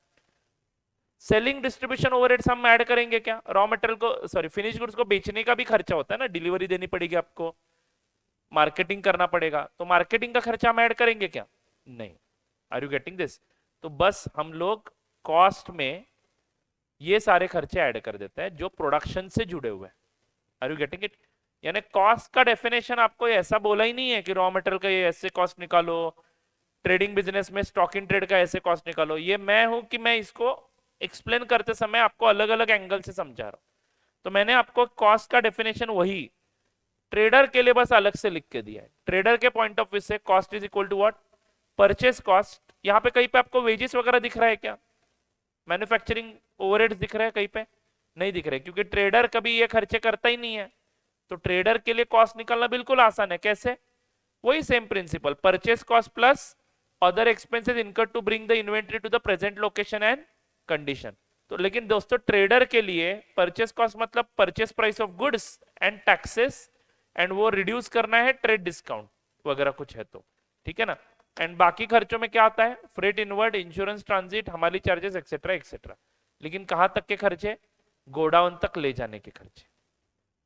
सेलिंग डिस्ट्रीब्यूशन ओवरहेड्स हम ऐड करेंगे क्या, रॉ मटेरियल को सॉरी फिनिश गुड्स को बेचने का भी खर्चा होता है ना, डिलीवरी देनी पड़ेगी आपको, मार्केटिंग करना पड़ेगा, तो मार्केटिंग का खर्चा हम ऐड करेंगे क्या, नहीं। Are you getting this. तो बस हम लोग कॉस्ट में ये सारे खर्चे ऐड कर देते हैं जो प्रोडक्शन से जुड़े हुए हैं। Are you getting it. यानी कॉस्ट का डेफिनेशन आपको ऐसा बोला ही नहीं है कि रॉ मटेरियल का ये ऐसे कॉस्ट निकालो, ट्रेडिंग बिजनेस में स्टॉक इन ट्रेड का ऐसे कॉस्ट निकालो, ये मैं हूं कि मैं इसको एक्सप्लेन करते समय आपको अलग अलग एंगल से समझा रहा हूं। तो मैंने आपको कॉस्ट का डेफिनेशन वही ट्रेडर के लिए बस अलग से लिख के दिया है। ट्रेडर के पॉइंट ऑफ व्यू से cost is equal to what, purchase cost. यहां पे कहीं पे आपको वेजेस वगैरह दिख रहा है क्या, मैन्युफैक्चरिंग ओवरहेड्स दिख रहे हैं कहीं पे, नहीं दिख रहे, क्योंकि ट्रेडर कभी ये खर्चे करता ही नहीं है। तो ट्रेडर के लिए कॉस्ट निकालना बिल्कुल आसान है, कैसे, वही same principle, purchase cost plus other expenses incurred to bring the inventory to the present location and condition. तो लेकिन दोस्तों ट्रेडर के लिए परचेस कॉस्ट मतलब purchase price of goods and taxes, and वो रिड्यूस करना है ट्रेड डिस्काउंट वगैरह कुछ है तो, ठीक है ना। एंड बाकी खर्चों में क्या आता है, फ्रेट इनवर्ड, इंश्योरेंस, ट्रांजिट, हमारी चार्जेस एक्सेट्रा एक्सेट्रा। लेकिन कहां तक के खर्चे, गोडाउन तक ले जाने के खर्चे,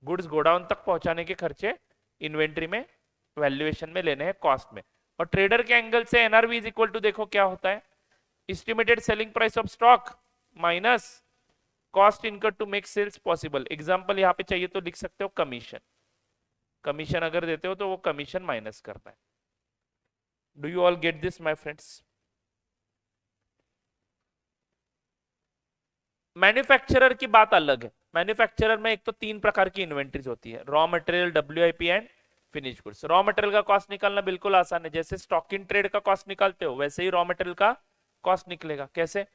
गुड्स गोडाउन तक पहुंचाने के खर्चे इन्वेंट्री में वैल्यूएशन में लेने हैं कॉस्ट में। और ट्रेडर के एंगल से एनआरवी इज इक्वल टू देखो क्या होता है, estimated selling price of stock minus cost incurred to make sales possible. Example यहां पे चाहिए तो लिख सकते हो कमीशन, कमीशन अगर देते हो तो वो कमीशन माइनस करना है। Do you all get this my friends. Manufacturer की बात अलग है। मैन्युफैक्चरर में एक तो तीन प्रकार की इन्वेंट्रीज होती है, raw material, WIP and finish goods. Raw material का कॉस्ट निकालना बिल्कुल आसान है, जैसे स्टॉक इन ट्रेड का कॉस्ट निकालते हो वैसे ही रॉ मटेरियल का कॉस्ट निकलेगा। कैसे,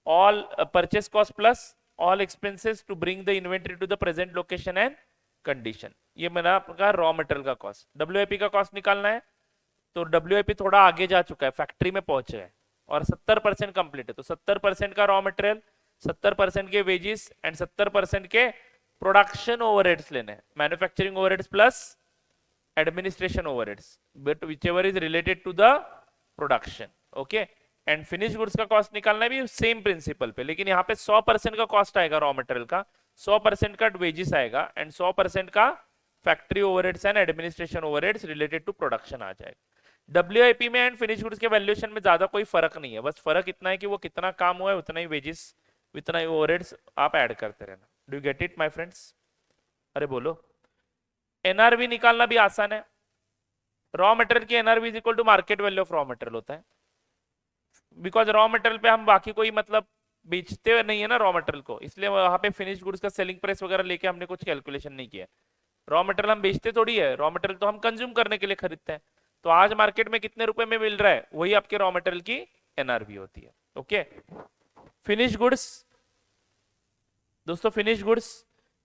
all purchase cost plus all expenses to bring the inventory to the present location and condition. ये मेरा आपका रॉ मटेरियल का कॉस्ट। डब्ल्यूआईपी का कॉस्ट निकालना है तो डब्ल्यूआईपी थोड़ा आगे जा चुका है, फैक्ट्री में पहुंचे है और 70% कंप्लीट है, तो 70% का रॉ मटेरियल, 70% के वेजेस एंड 70% के प्रोडक्शन ओवरहेड्स लेने हैं, manufacturing overheads plus administration overheads, but whichever is related to the production, okay. And finish goods का कॉस्ट निकालना भी सेम प्रिंसिपल पे, लेकिन यहाँ पे 100% का कॉस्ट आएगा रॉ मटेरियल का, 100% का वेजेस आएगा एंड 100% का factory overheads and administration overheads related to production आ जाएगा। डब्ल्यूआईपी में एंड फिनिश गुड्स के वैल्यूएशन में ज्यादा कोई फर्क नहीं है, बस फर्क इतना है कि वो कितना काम हुआ है उतना ही वेजेस, उतना ही ओवरहेड्स आप ऐड करते रहना। Do you get it my friends, अरे बोलो। एनआरवी निकालना भी आसान है, रॉ मटेरियल की NRV is equal to market value of raw material होता है, बिकॉज रॉ मटेरियल पे हम बाकी कोई मतलब बेचते नहीं है ना रॉ मटेरियल को, इसलिए वहां पे फिनिश गुड्स का सेलिंग प्राइस वगैरह लेके हमने कुछ कैलकुलेशन नहीं किया। रॉ मटेरियल हम बेचते थोड़ी है, रॉ मटेरियल तो हम कंज्यूम करने के लिए खरीदते हैं, तो आज मार्केट में कितने रुपए में मिल रहा है वही आपके रॉ मटेरियल की एनआरवी होती है, ओके। फिनिश गुड्स, दोस्तों फिनिश गुड्स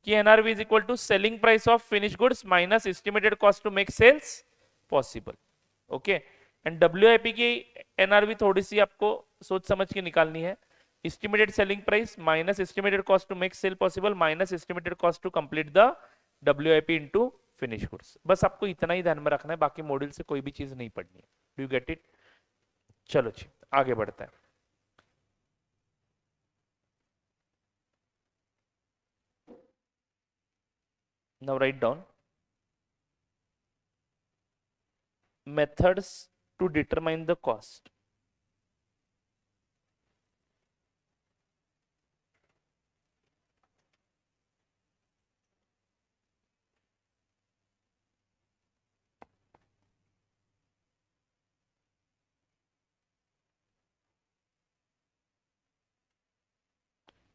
की NRV is equal to selling price of finish goods minus estimated cost to make sales possible. Okay, and WIP की एनआरवी थोड़ी सी आपको सोच समझ के निकालनी है. Estimated selling price minus estimated cost to make sale possible minus estimated cost to complete the WIP into finish goods. बस आपको इतना ही ध्यान में रखना है, बाकी मॉड्यूल से कोई भी चीज नहीं पढ़नी है. Do you get it? चलो जी आगे बढ़ते हैं. Now write down methods to determine the cost.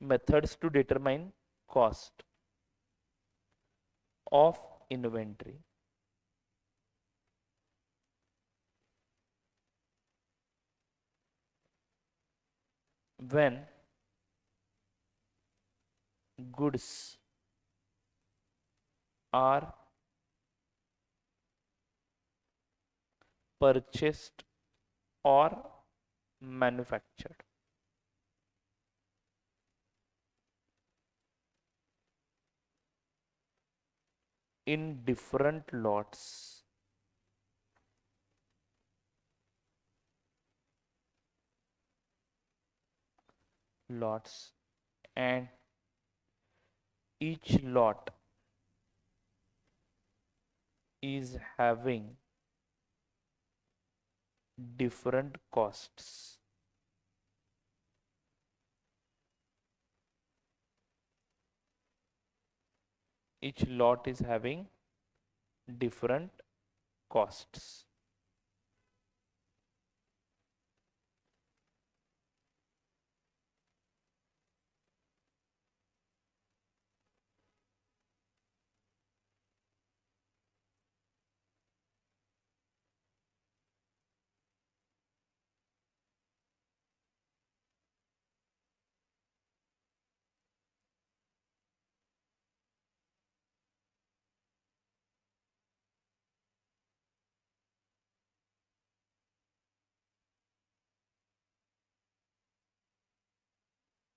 Methods to determine cost of inventory. When goods are purchased or manufactured. In different lots and each lot is having different costs. Each lot is having different costs.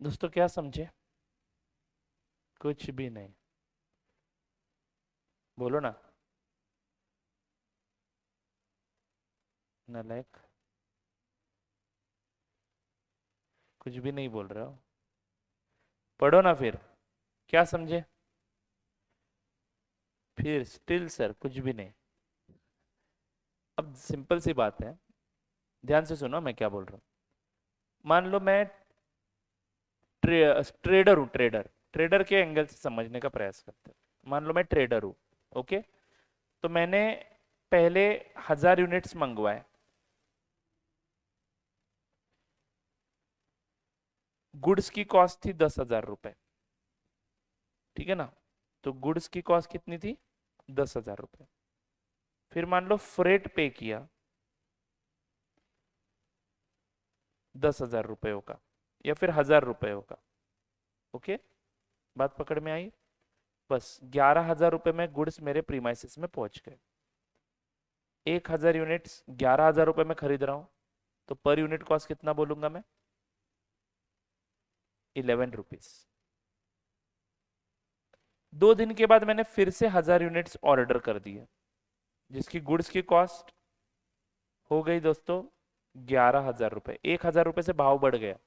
दोस्तों क्या समझे? कुछ भी नहीं. बोलो ना. नालायक, कुछ भी नहीं बोल रहे हो. पढ़ो ना फिर. क्या समझे? फिर स्टिल सर कुछ भी नहीं. अब सिंपल सी बात है, ध्यान से सुनो मैं क्या बोल रहा हूँ. मान लो मैं ट्रेडर हूँ. ट्रेडर के एंगल से समझने का प्रयास करते हैं. मान लो मैं ट्रेडर हूँ. ओके, तो मैंने पहले 1000 यूनिट्स मंगवाए. गुड्स की कॉस्ट थी 10,000 रुपए. ठीक है ना? तो गुड्स की कॉस्ट कितनी थी? 10,000 रुपए. फिर मान लो फ्रेट पे किया 10,000 रुपयों का या फिर 1000 रुपयों का. ओके, बात पकड़ में आई? बस 11,000 रुपए में गुड्स मेरे प्रीमाइसिस में पहुंच गए. 1,000 यूनिट्स 11,000 रुपए में खरीद रहा हूं, तो पर यूनिट कॉस्ट कितना बोलूंगा मैं? 11 रुपीज. 2 दिन के बाद मैंने फिर से 1000 यूनिट्स ऑर्डर कर दिए, जिसकी गुड्स की कॉस्ट हो गई दोस्तों 11,000 रुपए. 1,000 रुपए से भाव बढ़ गया.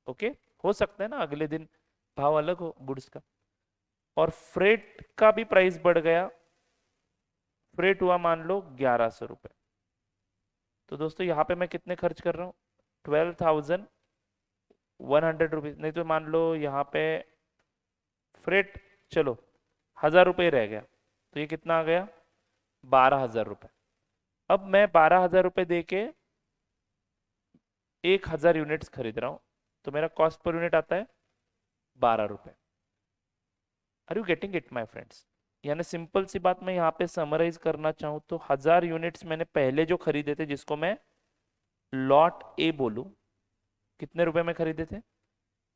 ओके, हो सकता है ना अगले दिन भाव अलग हो गुड्स का. और फ्रेट का भी प्राइस बढ़ गया. फ्रेट हुआ मान लो 1100 रुपए. तो दोस्तों यहां पे मैं कितने खर्च कर रहा हूं? 12,100 रुपीज. नहीं तो मान लो यहाँ पे फ्रेट, चलो 1000 रुपये रह गया, तो ये कितना आ गया? 12,000 रुपये. अब मैं 12,000 रुपये दे के 1,000 यूनिट्स खरीद रहा हूं, तो मेरा कॉस्ट पर यूनिट आता है 12 रुपये. Are you getting it my friends? यानी सिंपल सी बात मैं यहाँ पे समराइज करना चाहूँ तो 1000 यूनिट्स मैंने पहले जो खरीदे थे, जिसको मैं लॉट ए बोलूं, कितने रुपए में खरीदे थे?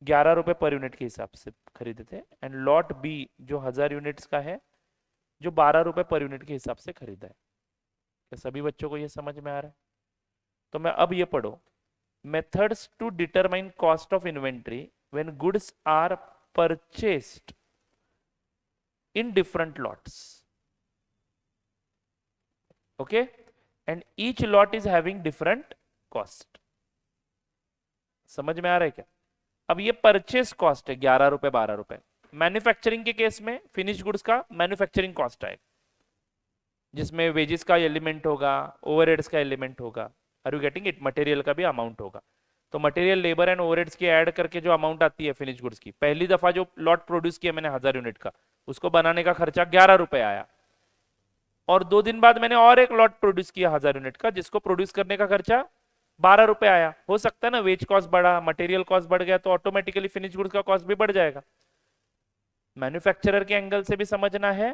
11 रुपए पर यूनिट के हिसाब से खरीदे थे. एंड लॉट बी जो 1000 यूनिट्स का है, जो 12 रुपए पर यूनिट के हिसाब से खरीदा है. क्या सभी बच्चों को ये समझ में आ रहा है? तो मैं अब ये पढ़ो, methods to determine cost of inventory when goods are purchased in different lots, okay, and each lot is having different cost. समझ में आ रहा है क्या? अब ये परचेस कॉस्ट है 11 रुपए 12 रुपए। मैन्युफैक्चरिंग के केस में फिनिश गुड्स का मैन्युफैक्चरिंग कॉस्ट आएगा, जिसमें वेजेस का एलिमेंट होगा, ओवरहेड्स का एलिमेंट होगा, are you getting it, material का भी अमाउंट होगा। तो मटेरियल, लेबर एंड ओवरहेड्स की ऐड करके जो अमाउंट आती है फिनिश गुड्स की, पहली दफा जो लॉट प्रोड्यूस किया मैंने 1000 यूनिट का, उसको बनाने का खर्चा 11 रुपए आया, और 2 दिन बाद मैंने और एक लॉट प्रोड्यूस किया 1000 यूनिट का, जिसको प्रोड्यूस करने का खर्चा 12 रुपए आया। हो सकता है ना वेज कॉस्ट बढ़ा, मटेरियल कॉस्ट बढ़ गया, तो ऑटोमेटिकली फिनिश गुड्स का कॉस्ट भी बढ़ जाएगा। मैन्युफैक्चरर के एंगल से भी समझना है,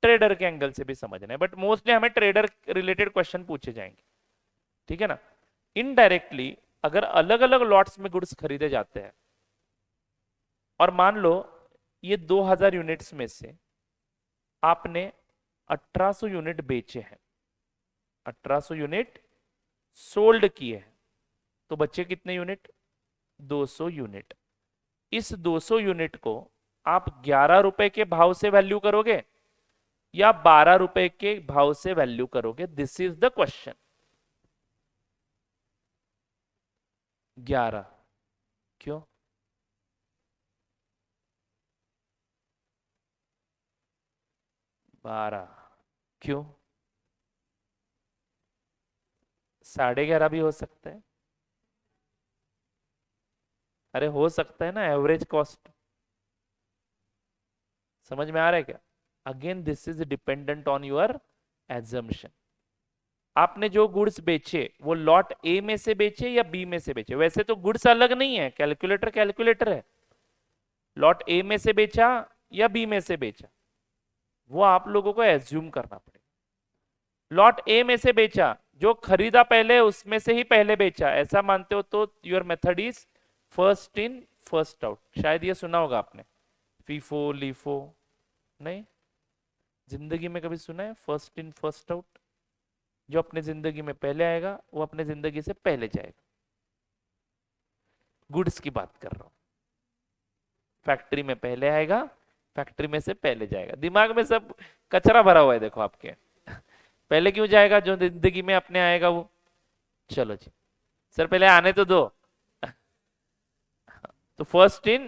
ट्रेडर के एंगल से भी समझना है, बट मोस्टली हमें ट्रेडर रिलेटेड क्वेश्चन पूछे जाएंगे, ठीक है ना। इनडायरेक्टली अगर अलग अलग लॉट्स में गुड्स खरीदे जाते हैं, और मान लो ये 2000 यूनिट्स में से आपने 1800 यूनिट बेचे हैं, 1800 यूनिट सोल्ड किए हैं, तो बचे कितने यूनिट? 200 यूनिट। इस 200 यूनिट को आप 11 रुपए के भाव से वैल्यू करोगे या 12 रुपए के भाव से वैल्यू करोगे? This is the question. 11 क्यों? बारह क्यों? 11.5 भी हो सकता है। अरे हो सकता है ना, एवरेज कॉस्ट। समझ में आ रहा है क्या? Again this is dependent on your assumption. आपने जो गुड्स बेचे वो लॉट ए में से बेचे या बी में से बेचे? वैसे तो गुड्स अलग नहीं है, कैलकुलेटर कैलकुलेटर है। लॉट ए में से बेचा या बी में से बेचा, वो आप लोगों को एज्यूम करना पड़ेगा। लॉट ए में से बेचा, जो खरीदा पहले उसमें से ही पहले बेचा, ऐसा मानते हो तो your method is first in first out. शायद ये सुना होगा आपने, फीफो लीफो। नहीं, जिंदगी में कभी सुना है फर्स्ट इन फर्स्ट आउट? जो अपने जिंदगी में पहले आएगा वो अपने जिंदगी से पहले जाएगा। गुड्स की बात कर रहा हूं। फैक्ट्री में पहले आएगा, फैक्ट्री में से पहले जाएगा। दिमाग में सब कचरा भरा हुआ है देखो आपके। पहले क्यों जाएगा? जो जिंदगी में अपने आएगा वो। चलो जी सर, पहले आने तो दो। तो first in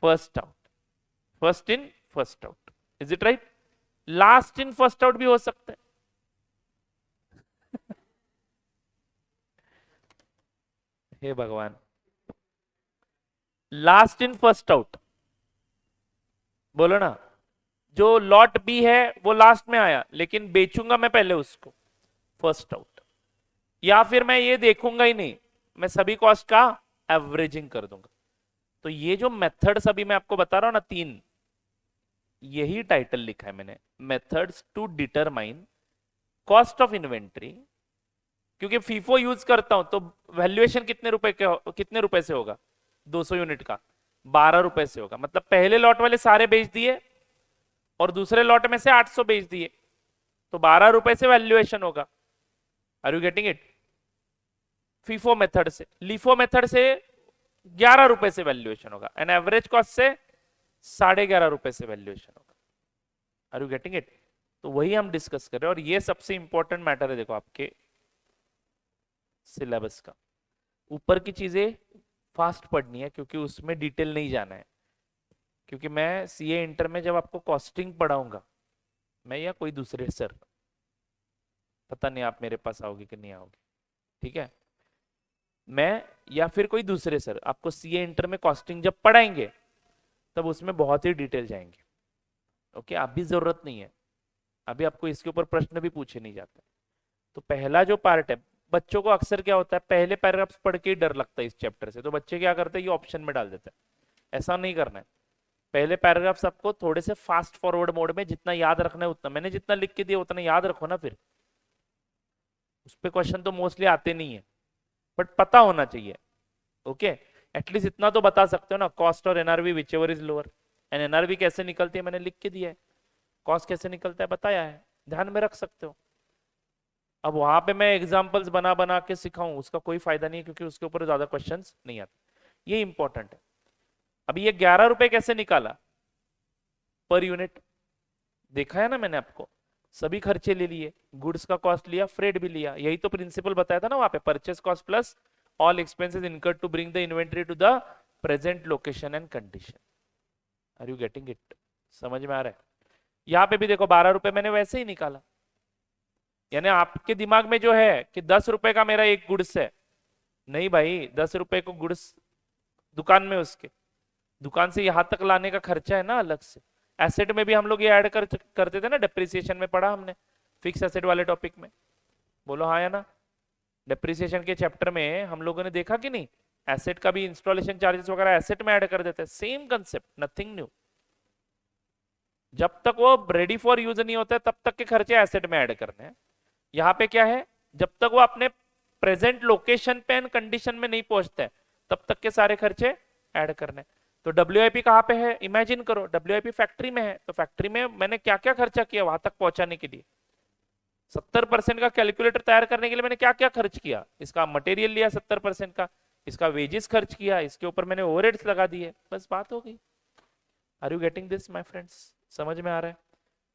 first out, first in first out, is it right? Last in first out भी हो सकता है। हे भगवान, लास्ट इन फर्स्ट आउट बोलो ना। जो लॉट बी है वो लास्ट में आया, लेकिन बेचूंगा मैं पहले उसको, फर्स्ट आउट। या फिर मैं ये देखूंगा ही नहीं, मैं सभी कॉस्ट का एवरेजिंग कर दूंगा। तो ये जो मेथड्स अभी मैं आपको बता रहा हूं ना, 3, यही टाइटल लिखा है मैंने, methods to determine cost of inventory. क्योंकि फीफो यूज करता हूं तो वैल्यूएशन कितने रुपए से होगा? 200 यूनिट का 12 रुपए से होगा। मतलब पहले लॉट वाले सारे बेच दिए और दूसरे लॉट में से 800 बेच दिए, तो 12 रुपए से वैल्यूएशन होगा। Are you getting it? FIFO method से। लीफो मेथड से 11 रुपए से वैल्यूएशन होगा, एंड एवरेज कॉस्ट से 11.5 रुपए से वैल्यूएशन होगा। Are you getting it? तो वही हम डिस्कस कर रहे हैं, और ये सबसे इंपॉर्टेंट मैटर है देखो आपके सिलेबस का। ऊपर की चीजें फास्ट पढ़नी है क्योंकि उसमें डिटेल नहीं जाना है। क्योंकि मैं सीए इंटर में जब आपको कॉस्टिंग पढ़ाऊंगा, मैं या कोई दूसरे सर, पता नहीं आप मेरे पास आओगे कि नहीं आओगे, ठीक है, मैं या फिर कोई दूसरे सर आपको सीए इंटर में कॉस्टिंग जब पढ़ाएंगे तब उसमें बहुत ही डिटेल जाएंगे। ओके, अभी जरूरत नहीं है, अभी आपको इसके ऊपर प्रश्न भी पूछे नहीं जाते। तो पहला जो पार्ट है, बच्चों को अक्सर क्या होता है, पहले पैराग्राफ्स पढ़ के ही डर लगता है इस चैप्टर से, तो बच्चे क्या करते हैं, ये ऑप्शन में डाल देते हैं। ऐसा नहीं करना है। पहले पैराग्राफ्स आपको थोड़े से फास्ट फॉरवर्ड मोड में जितना याद रखना है उतना, मैंने जितना लिख के दिया उतना याद रखो ना, फिर उस पर क्वेश्चन तो मोस्टली आते नहीं है, बट पता होना चाहिए। ओके, एटलीस्ट इतना तो बता सकते हो ना, कॉस्ट और NRV whichever is lower. And NRV कैसे निकलती है मैंने लिख के दिया है, कॉस्ट कैसे निकलता है बताया है, ध्यान में रख सकते हो। अब वहां पे मैं एग्जांपल्स बना बना के सिखाऊं उसका कोई फायदा नहीं है, क्योंकि उसके ऊपर ज्यादा क्वेश्चंस नहीं आते। ये इंपॉर्टेंट है। अभी ये 11 रुपए कैसे निकाला पर यूनिट, देखा है ना मैंने आपको, सभी खर्चे ले लिए, गुड्स का कॉस्ट लिया, फ्रेट भी लिया, यही तो प्रिंसिपल बताया था ना वहां पे, purchase cost plus all expenses incurred to bring the inventory to the present location and condition. Are you getting it? समझ में आ रहा है? यहाँ पे भी देखो 12 रुपए मैंने वैसे ही निकाला, यानी आपके दिमाग में जो है कि 10 रुपए का मेरा एक गुड्स है, नहीं भाई, 10 रुपए को गुड्स दुकान में, उसके दुकान से यहां तक लाने का खर्चा है ना अलग से। एसेट में भी हम लोग ये ऐड करते थे ना, डेप्रिसिएशन में पढ़ा हमने, फिक्स एसेट वाले टॉपिक में, बोलो हाँ या ना। डेप्रिसिएशन के चैप्टर में हम लोगों ने देखा कि नहीं, एसेट का भी इंस्टॉलेशन चार्जेस वगैरह एसेट में ऐड कर देते हैं, सेम कंसेप्ट, नथिंग न्यू। जब तक वो रेडी फॉर यूज नहीं होता है तब तक के खर्चे एसेट में ऐड करने हैं। यहाँ पे क्या है, जब तक वो अपने प्रेजेंट लोकेशन पे एंड कंडीशन में नहीं पहुंचते तब तक के सारे खर्चे ऐड करने। तो डब्ल्यूआईपी कहाँ पे है, इमेजिन करो, डब्ल्यूआईपी फैक्ट्री में है, तो फैक्ट्री में मैंने क्या क्या खर्चा किया वहां तक पहुंचाने के लिए। 70% का कैलकुलेटर तैयार करने के लिए मैंने क्या क्या खर्च किया, इसका मटेरियल लिया 70% का, इसका वेजेस खर्च किया, इसके ऊपर मैंने ओवरहेड्स लगा दिए, बस बात हो गई। Are you getting this my friends? समझ में आ रहा है?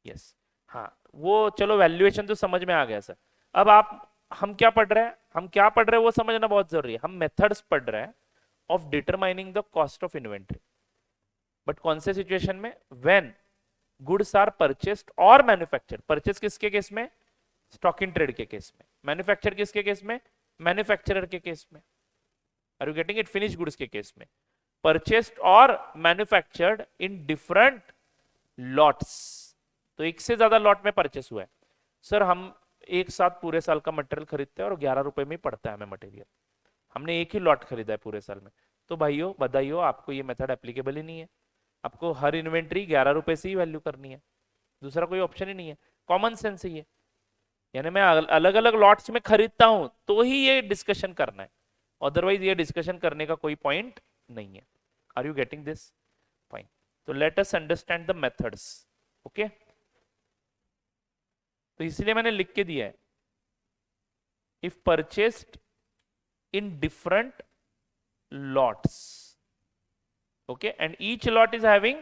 Yes yes. हाँ, वो चलो वैल्यूएशन तो समझ में आ गया सर। अब आप, हम क्या पढ़ रहे हैं, हम क्या पढ़ रहे हैं वो समझना बहुत जरूरी है। हम मेथड्स पढ़ रहे हैं of determining the cost of inventory, but कौन से सिचुएशन में, व्हेन गुड्स आर परचेस्ड और मैन्युफैक्चर्ड। परचेस किसके केस में, स्टॉक इन ट्रेड के केस में। मैन्युफैक्चर किसके केस में, मैन्युफैक्चरर के केस में। Are you getting it? Finish goods के केस में, परचेस्ड और मैन्युफैक्चर्ड इन डिफरेंट लॉट्स। तो एक से ज्यादा लॉट में परचेस हुआ है सर, हम एक साथ पूरे साल का मटेरियल खरीदते हैं और 11 रुपए में ही पड़ता है हमें मटेरियल, हमने एक ही लॉट खरीदा है पूरे साल में, तो भाइयों बधाइयों, आपको ये मेथड एप्लीकेबल ही नहीं है। आपको हर इन्वेंट्री 11 रुपए से ही वैल्यू करनी है, दूसरा कोई ऑप्शन ही नहीं है। कॉमन सेंस ही है, यानी मैं अलग अलग लॉट्स में खरीदता हूं तो ही ये डिस्कशन करना है, अदरवाइज ये डिस्कशन करने का कोई पॉइंट नहीं है। Are you getting this point? तो let us understand the methods. Okay, तो इसलिए मैंने लिख के दिया है, if purchased in different lots, okay, and each lot is having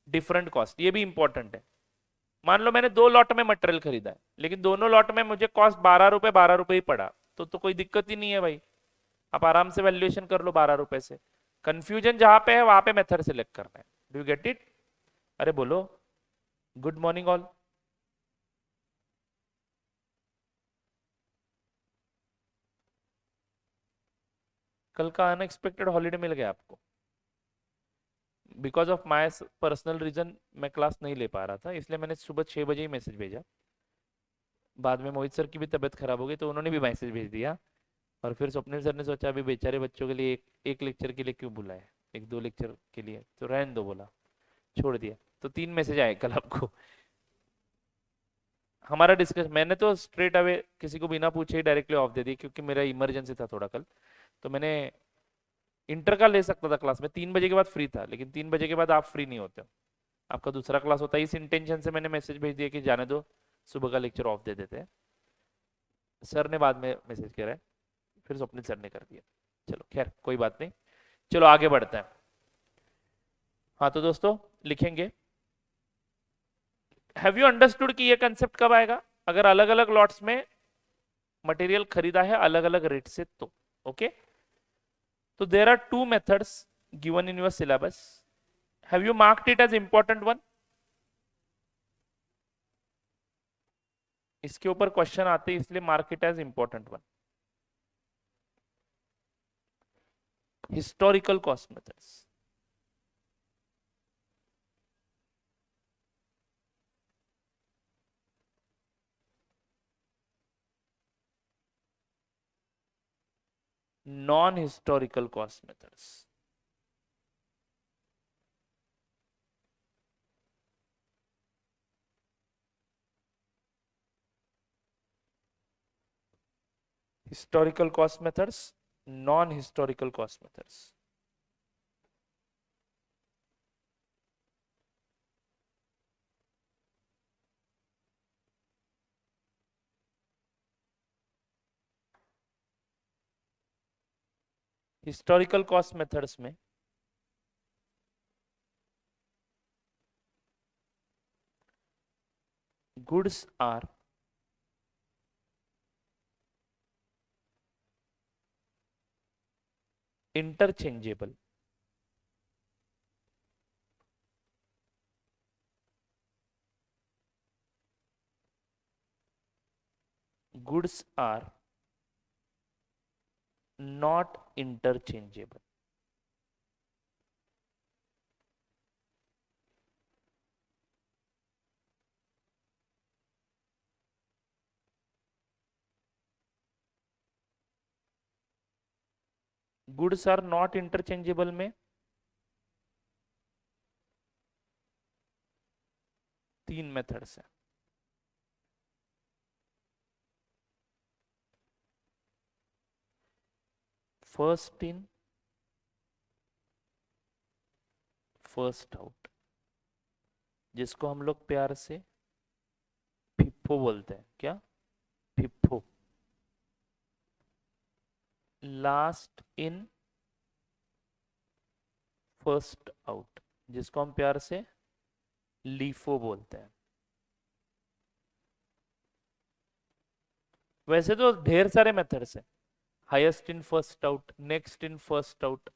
different cost. ये भी इंपॉर्टेंट है। मान लो मैंने 2 लॉट में मटेरियल खरीदा है, लेकिन दोनों लॉट में मुझे कॉस्ट 12 रुपए ही पड़ा, तो कोई दिक्कत ही नहीं है भाई, आप आराम से वैल्यूएशन कर लो 12 रुपए से। कंफ्यूजन जहां पे है वहां पे मेथड सिलेक्ट करना है। Do you get it? अरे बोलो, गुड मॉर्निंग ऑल। कल का अनएक्सपेक्टेड हॉलीडे मिल गया आपको? Because of my personal reason मैं क्लास नहीं ले पा रहा था, इसलिए मैंने सुबह 6 बजे ही मैसेज भेजा। बाद में मोहित सर की भी तबीयत खराब हो गई तो उन्होंने भी मैसेज भेज दिया, और फिर स्वप्निल सर ने सोचा अभी बेचारे बच्चों के लिए एक लेक्चर के लिए क्यों बुलाए, 1-2 लेक्चर के लिए तो रहने दो, बोला, छोड़ दिया। तो 3 मैसेज आए कल आपको। हमारा डिस्कस, मैंने तो स्ट्रेट अवे किसी को बिना पूछे ही डायरेक्टली ऑफ दे दी, क्योंकि मेरा इमरजेंसी था थोड़ा कल, तो मैंने इंटर का ले सकता था क्लास में, 3 बजे के बाद फ्री था, लेकिन 3 बजे के बाद आप फ्री नहीं होते हो, आपका दूसरा क्लास होता है, इस इंटेंशन से मैंने मैसेज भेज दिया कि जाने दो, सुबह का लेक्चर ऑफ दे देते हैं। सर ने बाद में मैसेज किया है, फिर स्वप्निल सर ने कर दिया। चलो खैर कोई बात नहीं, चलो आगे बढ़ते हैं। हाँ तो दोस्तों लिखेंगे, हैव यू अंडरस्टूड कि ये कंसेप्ट कब आएगा, अगर अलग अलग लॉट्स में मटेरियल खरीदा है अलग अलग रेट से तो। ओके, तो there are 2 methods given in your syllabus, have you marked it as important one? इसके ऊपर क्वेश्चन आते हैं इसलिए mark it as important one. Historical cost methods, non historical cost methods. historical cost methods, non-historical cost methods. Historical cost methods में goods are interchangeable. Goods are not interchangeable. Goods are not interchangeable में तीन methods हैं. First in first out, जिसको हम लोग प्यार से FIFO बोलते हैं. क्या? FIFO. Last in first out, जिसको हम प्यार से लीफो बोलते हैं. वैसे तो ढेर सारे मेथड्स हैं. Highest in first out, next in first out,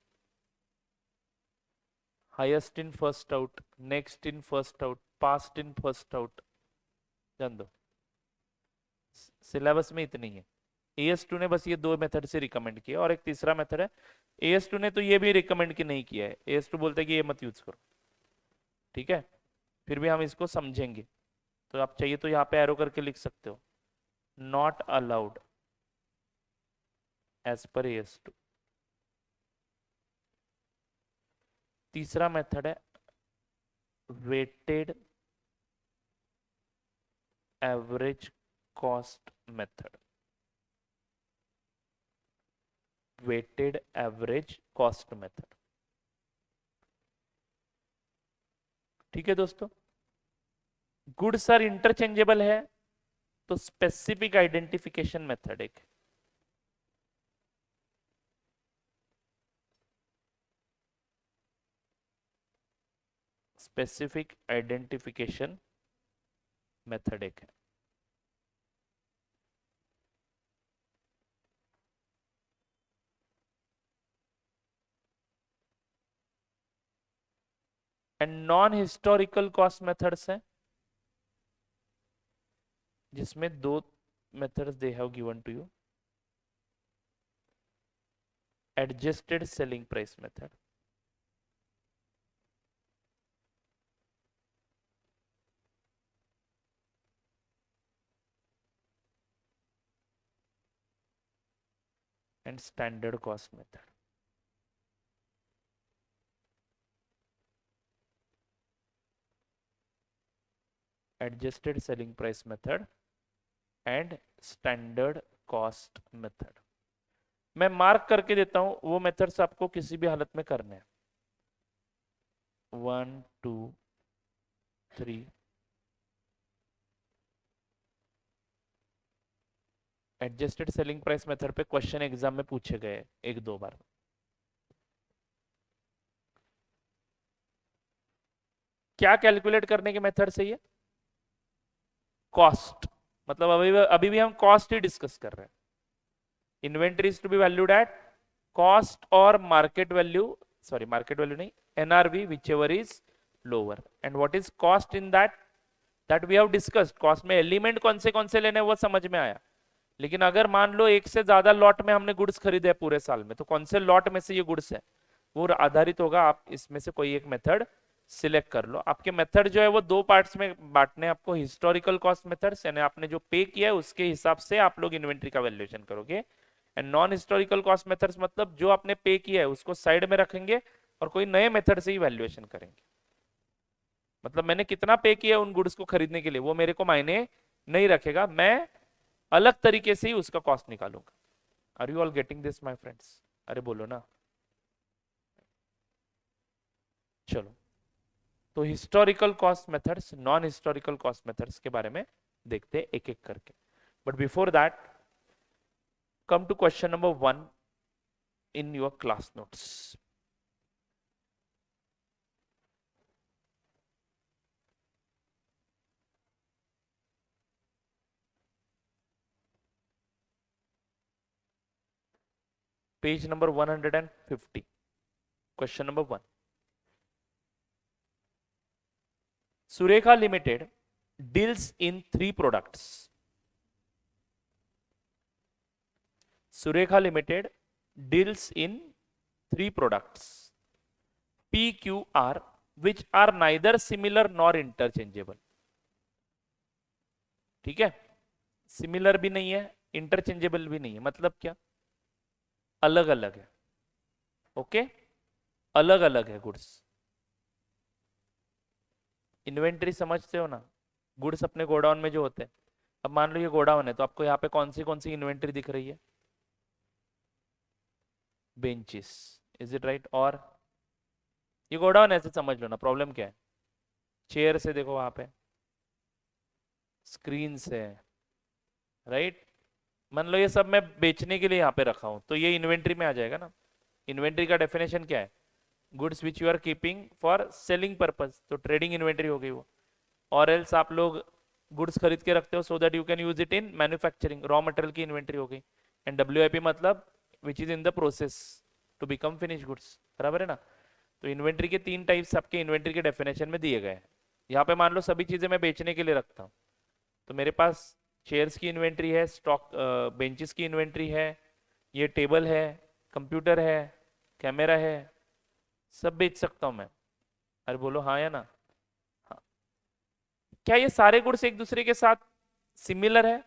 highest in first out, next in first out, past in first out. जान दो, सिलेबस में इतनी है. AS2 ने बस ये दो मेथड से रिकमेंड किया, और एक तीसरा मेथड है. AS2 ने तो ये भी रिकमेंड की नहीं किया है. AS2 बोलते हैं कि ये मत यूज करो. ठीक है, फिर भी हम इसको समझेंगे. तो आप चाहिए तो यहाँ पे एरो करके लिख सकते हो, not allowed as per AS2. तीसरा मेथड है weighted average cost method. Weighted average cost method. ठीक है दोस्तों, गुड्स आर इंटरचेंजेबल है तो स्पेसिफिक आइडेंटिफिकेशन मेथड एक. स्पेसिफिक आइडेंटिफिकेशन मेथड एक है. And non historical cost methods हैं, जिसमें दो methods they have given to you. Adjusted selling price method, and standard cost method. Adjusted selling price method and standard cost method. मैं mark करके देता हूं, वो मेथड्स आपको किसी भी हालत में करने हैं. 1 2 3. एडजस्टेड सेलिंग प्राइस मेथड पे क्वेश्चन एग्जाम में पूछे गए एक दो बार. क्या कैलकुलेट करने के मेथड से ये? कॉस्ट. मतलब अभी भी हम कॉस्ट ही डिस्कस कर रहे हैं. Inventory is to be valued at cost और market value, sorry market value नहीं, NRV whichever is lower. And what is cost in that we have discussed. Cost में एलिमेंट कौन से लेने वो समझ में आया. लेकिन अगर मान लो एक से ज्यादा लॉट में हमने गुड्स खरीदे हैं पूरे साल में, तो कौन से लॉट में से ये गुड्स है वो आधारित होगा. आप इसमें से कोई एक मेथड सिलेक्ट कर लो. आपके मेथड जो है वो दो पार्ट्स में बांटने. आपको हिस्टोरिकल कॉस्ट मेथड्स, यानी आपने जो पे किया है उसके हिसाब से आप लोग इन्वेंट्री का वैल्यूएशन करोगे. And non historical cost methods मतलब जो आपने पे किया है उसको साइड में रखेंगे और कोई नए मेथड से ही वैल्यूएशन करेंगे. मतलब मैंने कितना पे किया उन गुड्स को खरीदने के लिए वो मेरे को मायने नहीं रखेगा, मैं अलग तरीके से ही उसका कॉस्ट निकालूंगा. Are you all getting this my friends? अरे बोलो ना. चलो, तो historical cost methods, non historical cost methods के बारे में देखते हैं एक एक करके. But before that, come to question number 1. in your class notes. Page number 150. Question number 1. Surekha Limited deals in 3 products. Surekha Limited deals in 3 products. PQR, which are neither similar nor interchangeable. ठीक है, similar भी नहीं है, interchangeable भी नहीं है. मतलब क्या? अलग अलग है. ओके, अलग अलग है गुड्स. इन्वेंट्री समझते हो ना? गुड्स अपने गोडाउन में जो होते हैं. अब मान लो ये गोडाउन है, तो आपको यहाँ पे कौन सी इन्वेंट्री दिख रही है? बेंचेस. Is it right? और ये गोडाउन ऐसे समझ लो ना. प्रॉब्लम क्या है? चेयर से देखो वहां पे, स्क्रीन से, राइट? मान लो ये सब मैं बेचने के लिए यहाँ पे रखा हूं, तो ये इन्वेंट्री में आ जाएगा ना. इन्वेंट्री का डेफिनेशन क्या है? Goods which you are keeping for selling purpose. तो ट्रेडिंग इन्वेंट्री हो गई वो. और एल्स आप लोग गुड्स खरीद के रखते हो so that you can use it in manufacturing. Raw material की इन्वेंट्री हो गई. एंड WIP मतलब which is in the process to become finish goods. बराबर है ना? तो इन्वेंट्री के 3 टाइप्स आपके इन्वेंट्री के डेफिनेशन में दिए गए हैं. यहाँ पे मान लो सभी चीजें मैं बेचने के लिए रखता हूँ, तो मेरे पास चेयर्स की इन्वेंट्री है, स्टॉक बेंचेस की इन्वेंट्री है, ये टेबल है, कंप्यूटर है, कैमरा है, सब बेच सकता हूं मैं. अरे बोलो हाँ या ना? हाँ. क्या ये सारे गुड्स एक दूसरे के साथ सिमिलर है?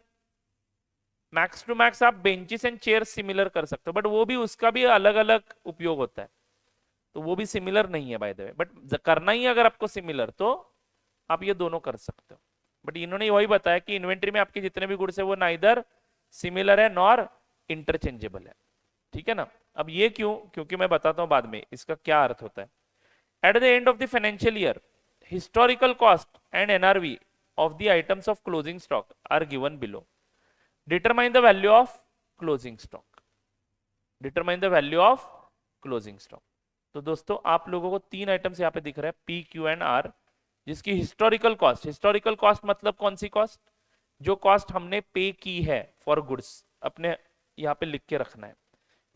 मैक्स टू मैक्स आप बेंचेस एंड चेयर्स सिमिलर कर सकते हो, बट वो भी, उसका भी अलग अलग उपयोग होता है, तो वो भी सिमिलर नहीं है बाय द वे. बट करना ही अगर आपको सिमिलर, तो आप ये दोनों कर सकते हो. बट इन्होंने वही बताया कि इन्वेंट्री में आपके जितने भी गुड्स है वो नाइदर सिमिलर है नॉर इंटरचेंजेबल है. ठीक है ना? अब ये क्यों? क्योंकि मैं बताता हूं बाद में इसका क्या अर्थ होता है. At the end of the financial year, historical cost and NRV of the items of closing stock are given below. Determine the value of closing stock. Determine the value of closing stock. तो दोस्तों आप लोगों को 3 items यहाँ पे दिख रहे हैं, P, Q एंड R, जिसकी हिस्टोरिकल कॉस्ट. हिस्टोरिकल कॉस्ट मतलब कौन सी कॉस्ट? जो कॉस्ट हमने पे की है फॉर गुड्स, अपने यहाँ पे लिख के रखना है.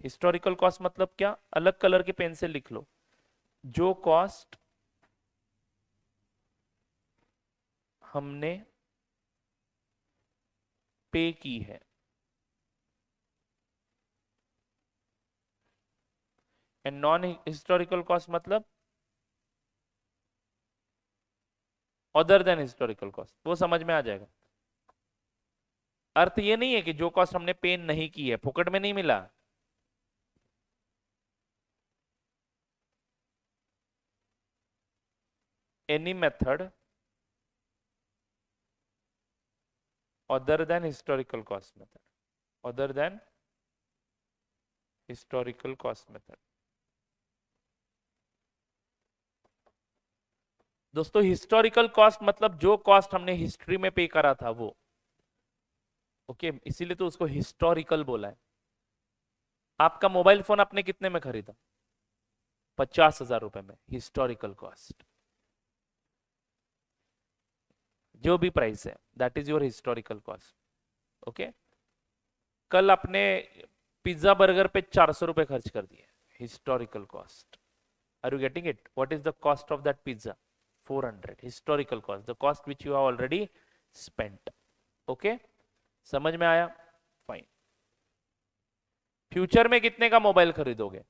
हिस्टोरिकल कॉस्ट मतलब क्या? अलग कलर के पेन से लिख लो. जो कॉस्ट हमने पे की है. एंड नॉन हिस्टोरिकल कॉस्ट मतलब अदर देन हिस्टोरिकल कॉस्ट. वो समझ में आ जाएगा. अर्थ ये नहीं है कि जो कॉस्ट हमने पे नहीं की है, फुकट में नहीं मिला. Any method other than historical cost method. Other than historical cost method. दोस्तों हिस्टोरिकल कॉस्ट मतलब जो कॉस्ट हमने हिस्ट्री में पे करा था वो. ओके, इसीलिए तो उसको हिस्टोरिकल बोला है. आपका मोबाइल फोन आपने कितने में खरीदा? 50,000 रुपए में. हिस्टोरिकल कॉस्ट, जो भी प्राइस है, that is your historical cost. Okay, कल आपने पिज्जा बर्गर पे 400 रुपए खर्च कर दिए. Historical cost. Are you getting it? What is the cost of that pizza? 400. Historical cost, the cost which you have already spent. Okay, समझ में आया? फाइन. फ्यूचर में कितने का मोबाइल खरीदोगे?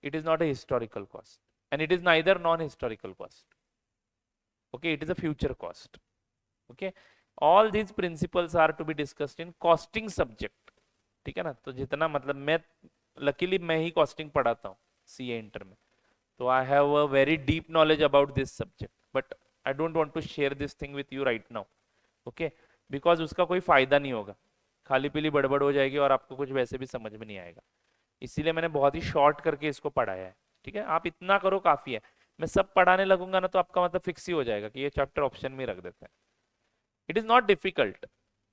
It is not a historical cost and it is neither non historical cost. Okay, it is a future cost. Okay, all these principles are to be discussed in costing subject. ठीक है ना? तो जितना मतलब मैं luckily मैं ही costing पढ़ाता हूँ CA इंटर में, तो I have a very deep knowledge about this subject, but I don't want to share this thing with you right now. Okay, because उसका कोई फायदा नहीं होगा, खाली पीली बड़बड़ हो जाएगी और आपको कुछ वैसे भी समझ में नहीं आएगा. इसीलिए मैंने बहुत ही शॉर्ट करके इसको पढ़ाया है. ठीक है, आप इतना करो काफी है. मैं सब पढ़ाने लगूंगा ना तो आपका मतलब फिक्स ही हो जाएगा कि ये चैप्टर ऑप्शन में रख देते हैं. It is not difficult.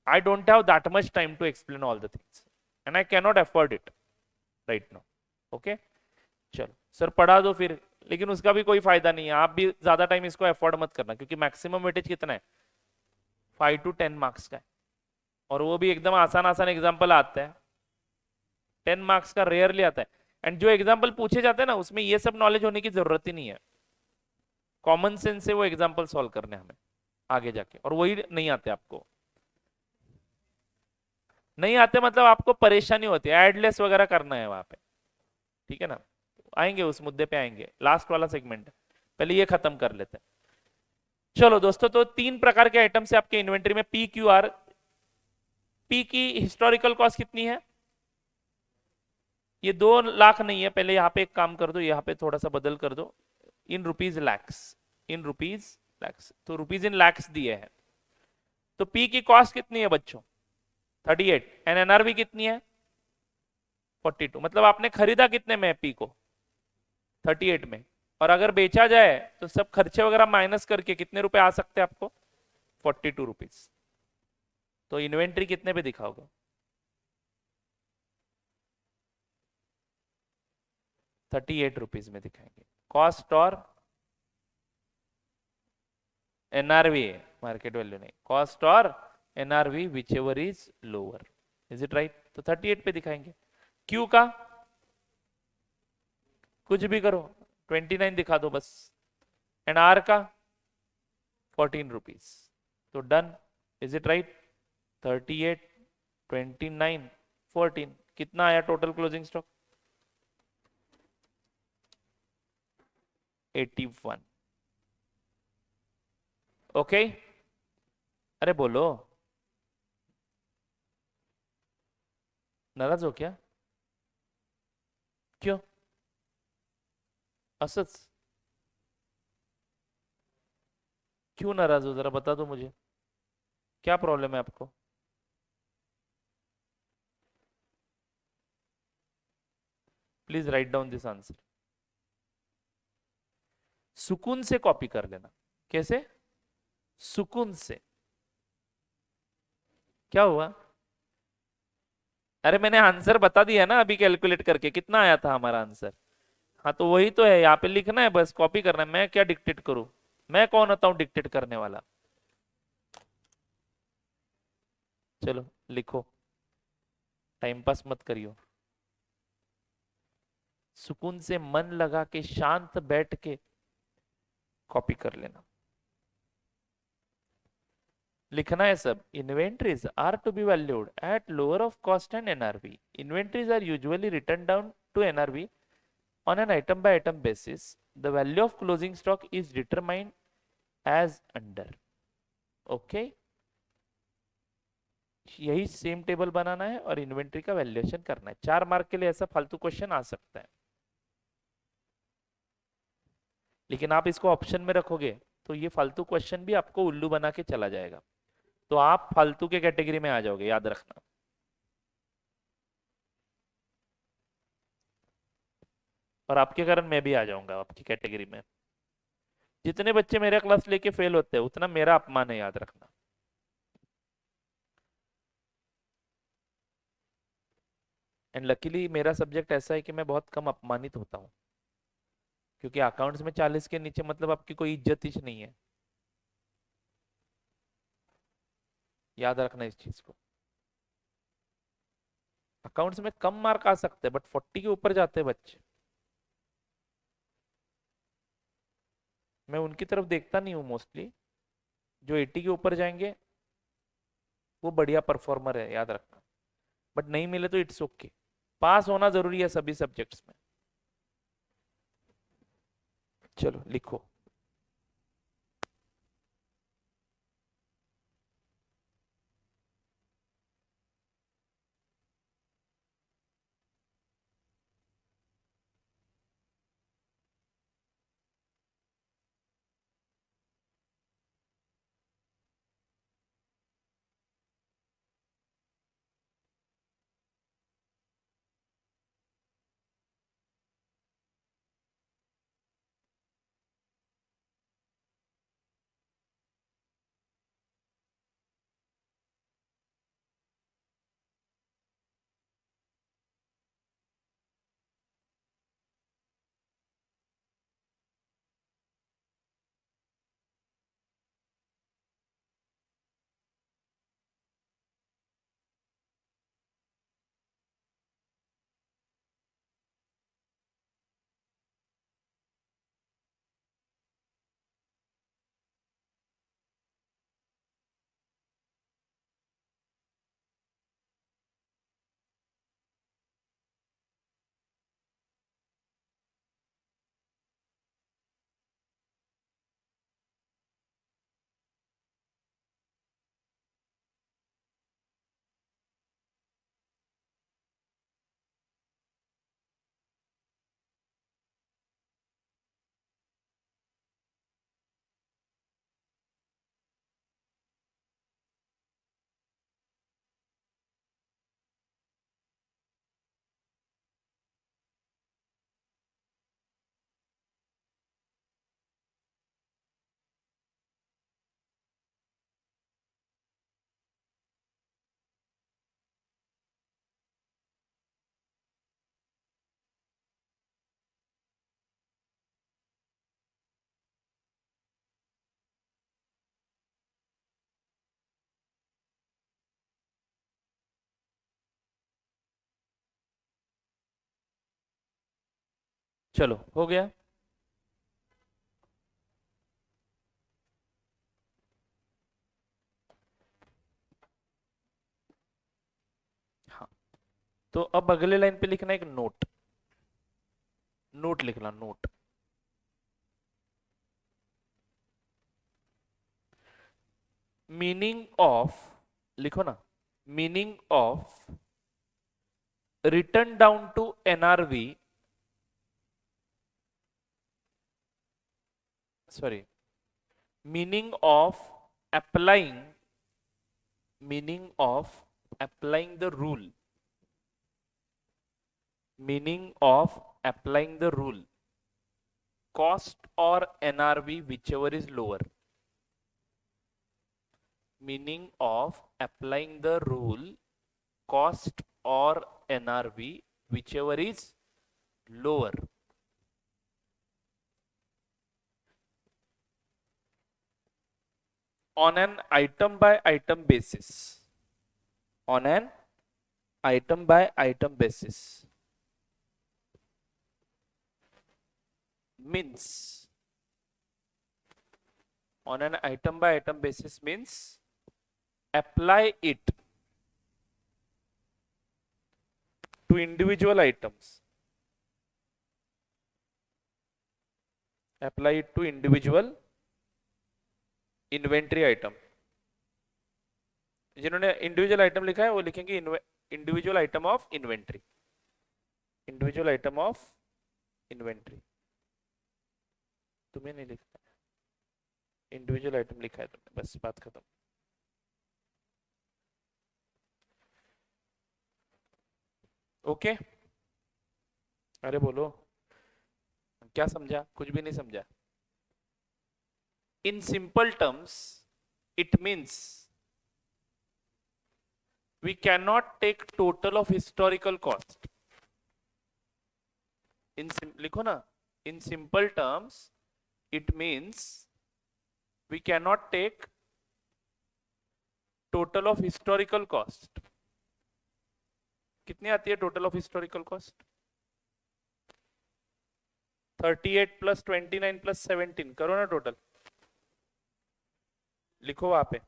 I don't have that much time to explain all the things and I can not afford it. Right now. Okay, चलो सर पढ़ा दो फिर, लेकिन उसका भी कोई फायदा नहीं है, आप भी ज्यादा टाइम इसको अफोर्ड मत करना, क्योंकि मैक्सिमम वेटेज कितना है, 5 to 10 मार्क्स का है, और वो भी एकदम आसान आसान एग्जाम्पल आता है, 10 मार्क्स का रेयरली आता है। एंड जो एग्जाम्पल पूछे जाते हैं ना, उसमें ये सब नॉलेज होने की जरूरत ही नहीं है, कॉमन सेंस से वो एग्जाम्पल सॉल्व करने हमें आगे जाके, और वही नहीं आते आपको। नहीं आते मतलब आपको परेशानी होती है, एडलेस वगैरह करना है वहां पे, ठीक है ना, आएंगे उस मुद्दे पे, आएंगे, लास्ट वाला सेगमेंट है, पहले ये खत्म कर लेते हैं। चलो दोस्तों, तो 3 प्रकार के आइटम्स है आपके इन्वेंट्री में, पी क्यू आर। पी की हिस्टोरिकल कॉस्ट कितनी है, ये 2 लाख नहीं है, पहले यहाँ पे एक काम कर दो, यहाँ पे थोड़ा सा बदल कर दो, in rupees lakhs, in rupees lakhs, तो रुपीज इन लैक्स दिए हैं, तो पी की कॉस्ट कितनी है बच्चों, 38, एंड एनआरवी कितनी है, 42, मतलब आपने खरीदा कितने में पी को, 38 में, और अगर बेचा जाए तो सब खर्चे वगैरह माइनस करके कितने रुपए आ सकते हैं आपको, 42 रुपीज। तो इन्वेंट्री कितने पे दिखाओगे, 38 रुपीज में दिखाएंगे, कॉस्ट और एनआरवी, मार्केट वैल्यू नहीं, कॉस्ट और NRV whichever is lower, is it right, तो 38 पे दिखाएंगे। क्यू का कुछ भी करो, 29 दिखा दो बस, एंड आर का 14 रुपीज, तो डन, इज इट राइट, 38, 29, 14, कितना आया टोटल क्लोजिंग स्टॉक, 81। ओके, अरे बोलो, नाराज हो क्या, क्यों, असच, क्यों नाराज हो, जरा बता दो मुझे, क्या प्रॉब्लम है आपको, please write down this answer, सुकून से कॉपी कर लेना, कैसे, सुकून से, क्या हुआ, अरे मैंने आंसर बता दिया ना अभी, कैलकुलेट करके कितना आया था हमारा आंसर, हाँ तो वही तो है, यहाँ पे लिखना है बस, कॉपी करना है, मैं क्या डिक्टेट करूं, मैं कौन होता हूँ डिक्टेट करने वाला, चलो लिखो, टाइम पास मत करियो, सुकून से मन लगा के शांत बैठ के कॉपी कर लेना, लिखना है सब, inventories are to be valued at lower of cost and NRV, inventories are usually written down to NRV on an item by item basis, the value of closing stock is determined as under, okay, यही same table बनाना है और inventory का valuation करना है, 4 mark के लिए ऐसा फालतू क्वेश्चन आ सकता है, लेकिन आप इसको ऑप्शन में रखोगे तो ये फालतू क्वेश्चन भी आपको उल्लू बना के चला जाएगा, तो आप फालतू के कैटेगरी में आ जाओगे, याद रखना, और आपके कारण मैं भी आ जाऊंगा आपकी कैटेगरी में, जितने बच्चे मेरे क्लास लेके फेल होते हैं उतना मेरा अपमान है, याद रखना, एंड लकीली मेरा सब्जेक्ट ऐसा है कि मैं बहुत कम अपमानित होता हूँ, क्योंकि अकाउंट्स में 40 के नीचे मतलब आपकी कोई इज्जत ही नहीं है, याद रखना इस चीज को, अकाउंट्स में कम मार्क आ सकते हैं बट 40 के ऊपर जाते हैं बच्चे, मैं उनकी तरफ देखता नहीं हूँ मोस्टली, जो 80 के ऊपर जाएंगे वो बढ़िया परफॉर्मर है, याद रखना, बट नहीं मिले तो इट्स ओके, पास होना जरूरी है सभी सब्जेक्ट्स में, चलो लिखो, चलो हो गया। हाँ, तो अब अगले लाइन पे लिखना एक नोट। नोट लिखना, नोट। मीनिंग ऑफ, लिखो ना, meaning of written down to NRV, sorry, meaning of applying, meaning of applying the rule, meaning of applying the rule, cost or NRV whichever is lower, meaning of applying the rule, cost or NRV whichever is lower, on an item by item basis, on an item by item basis, means, on an item by item basis means apply it to individual items, apply it to individual inventory item. जिन्होंने individual item लिखा है वो लिखेंगे individual item of inventory, individual item of inventory. तुम्हें नहीं लिखना, individual item लिखा है तुमने, बस बात खत्म। ओके, अरे बोलो, क्या समझा? कुछ भी नहीं समझा। In simple terms, it means we cannot take total of historical cost. लिखो ना, in simple terms, it means we cannot take total of historical cost. कितनी आती है total of historical cost? 38 plus 29 plus 17, करो ना टोटल, लिखो वहां पे,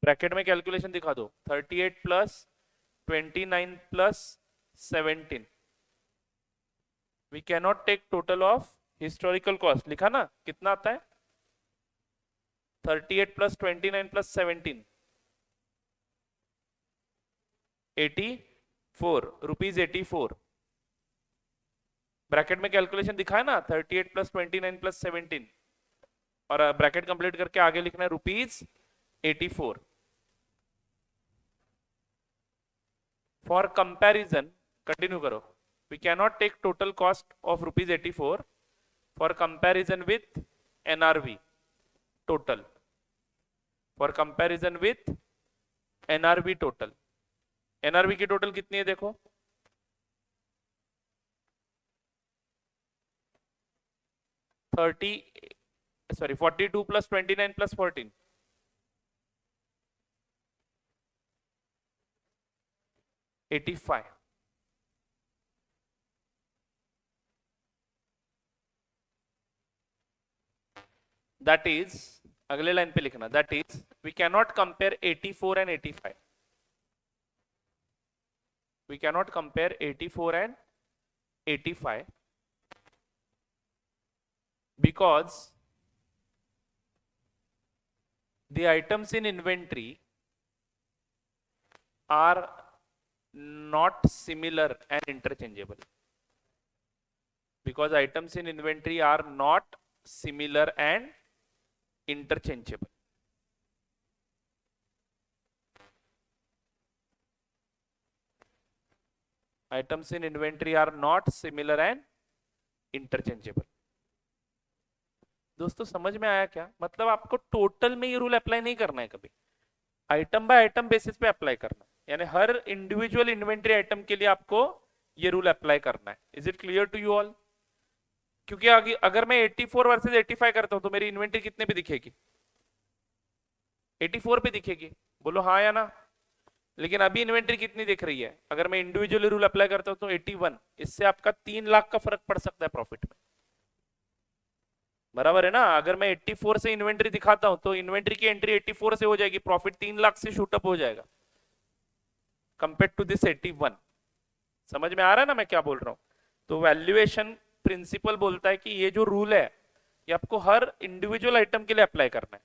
ब्रैकेट में कैलकुलेशन दिखा दो। 38 plus 29 plus 17, we can not take total of historical cost, लिखा ना, कितना आता है? 38 प्लस 29 प्लस 17, 84 रुपीज, 84। ब्रैकेट में कैलकुलेशन दिखा है ना, 38 प्लस 29 प्लस 17, और ब्रैकेट कंप्लीट करके आगे लिखना है रुपीज 84। फॉर कंपैरिजन, कंटिन्यू करो, we can not take total cost of rupees 84 for comparison with NRV total, for comparison with NRV total. NRV की टोटल कितनी है देखो, 42 plus 29 plus 14, 85। दैट इज, अगले लाइन पे लिखना, that is we can not compare 84 and 85, we can not compare 84 and 85 because the items in inventory are not similar and interchangeable, because items in inventory are not similar and interchangeable. Items in inventory are not similar and interchangeable. दोस्तों समझ में आया क्या? मतलब आपको total में ये rule apply नहीं करना है कभी, आइटम बाय आइटम बेसिस पे अप्लाई करना है, यानी हर इंडिविजुअल इन्वेंट्री आइटम के लिए आपको ये रूल अप्लाई करना है। Is it clear to you all? क्योंकि अगर मैं 84 वर्सेस 85 करता हूं तो मेरी इन्वेंट्री कितने पे दिखेगी? 84 पे दिखेगी, बोलो हाँ या ना? लेकिन अभी इन्वेंट्री कितनी दिख रही है? अगर मैं इंडिविजुअली रूल अप्लाई करता हूं तो 81, इससे आपका 3 लाख का फर्क पड़ सकता है प्रॉफिट में, बराबर है ना? अगर मैं 84 से इन्वेंट्री दिखाता हूं तो इन्वेंट्री की एंट्री 84 से हो जाएगी, प्रॉफिट 3 लाख से शूटअप हो जाएगा कंपेयर टू दिस 81। समझ में आ रहा है ना मैं क्या बोल रहा हूं? तो वैल्यूएशन प्रिंसिपल बोलता है कि ये जो रूल है ये आपको हर इंडिविजुअल आइटम के लिए अप्लाई करना है।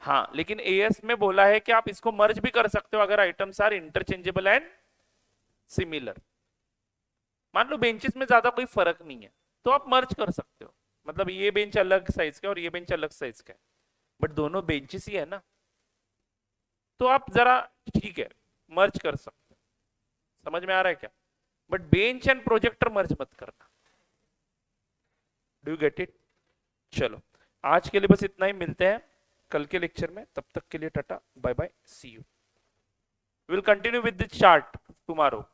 हाँ, लेकिन एएस में बोला है कि आप इसको मर्ज भी कर सकते हो अगर items are interchangeable and similar. मान लो बेंचेस में ज्यादा कोई फर्क नहीं है तो आप मर्ज कर सकते हो, मतलब ये बेंच अलग साइज का और ये बेंच अलग साइज का है, बट दोनों बेंचेस ही है ना, तो आप जरा ठीक है मर्ज कर सकते हो। समझ में आ रहा है क्या? बट बेंच एंड प्रोजेक्टर मर्ज मत करना। Do you get it? चलो, आज के लिए बस इतना ही, मिलते हैं कल के लेक्चर में, तब तक के लिए tata bye bye, see you. Will continue with this chart tomorrow.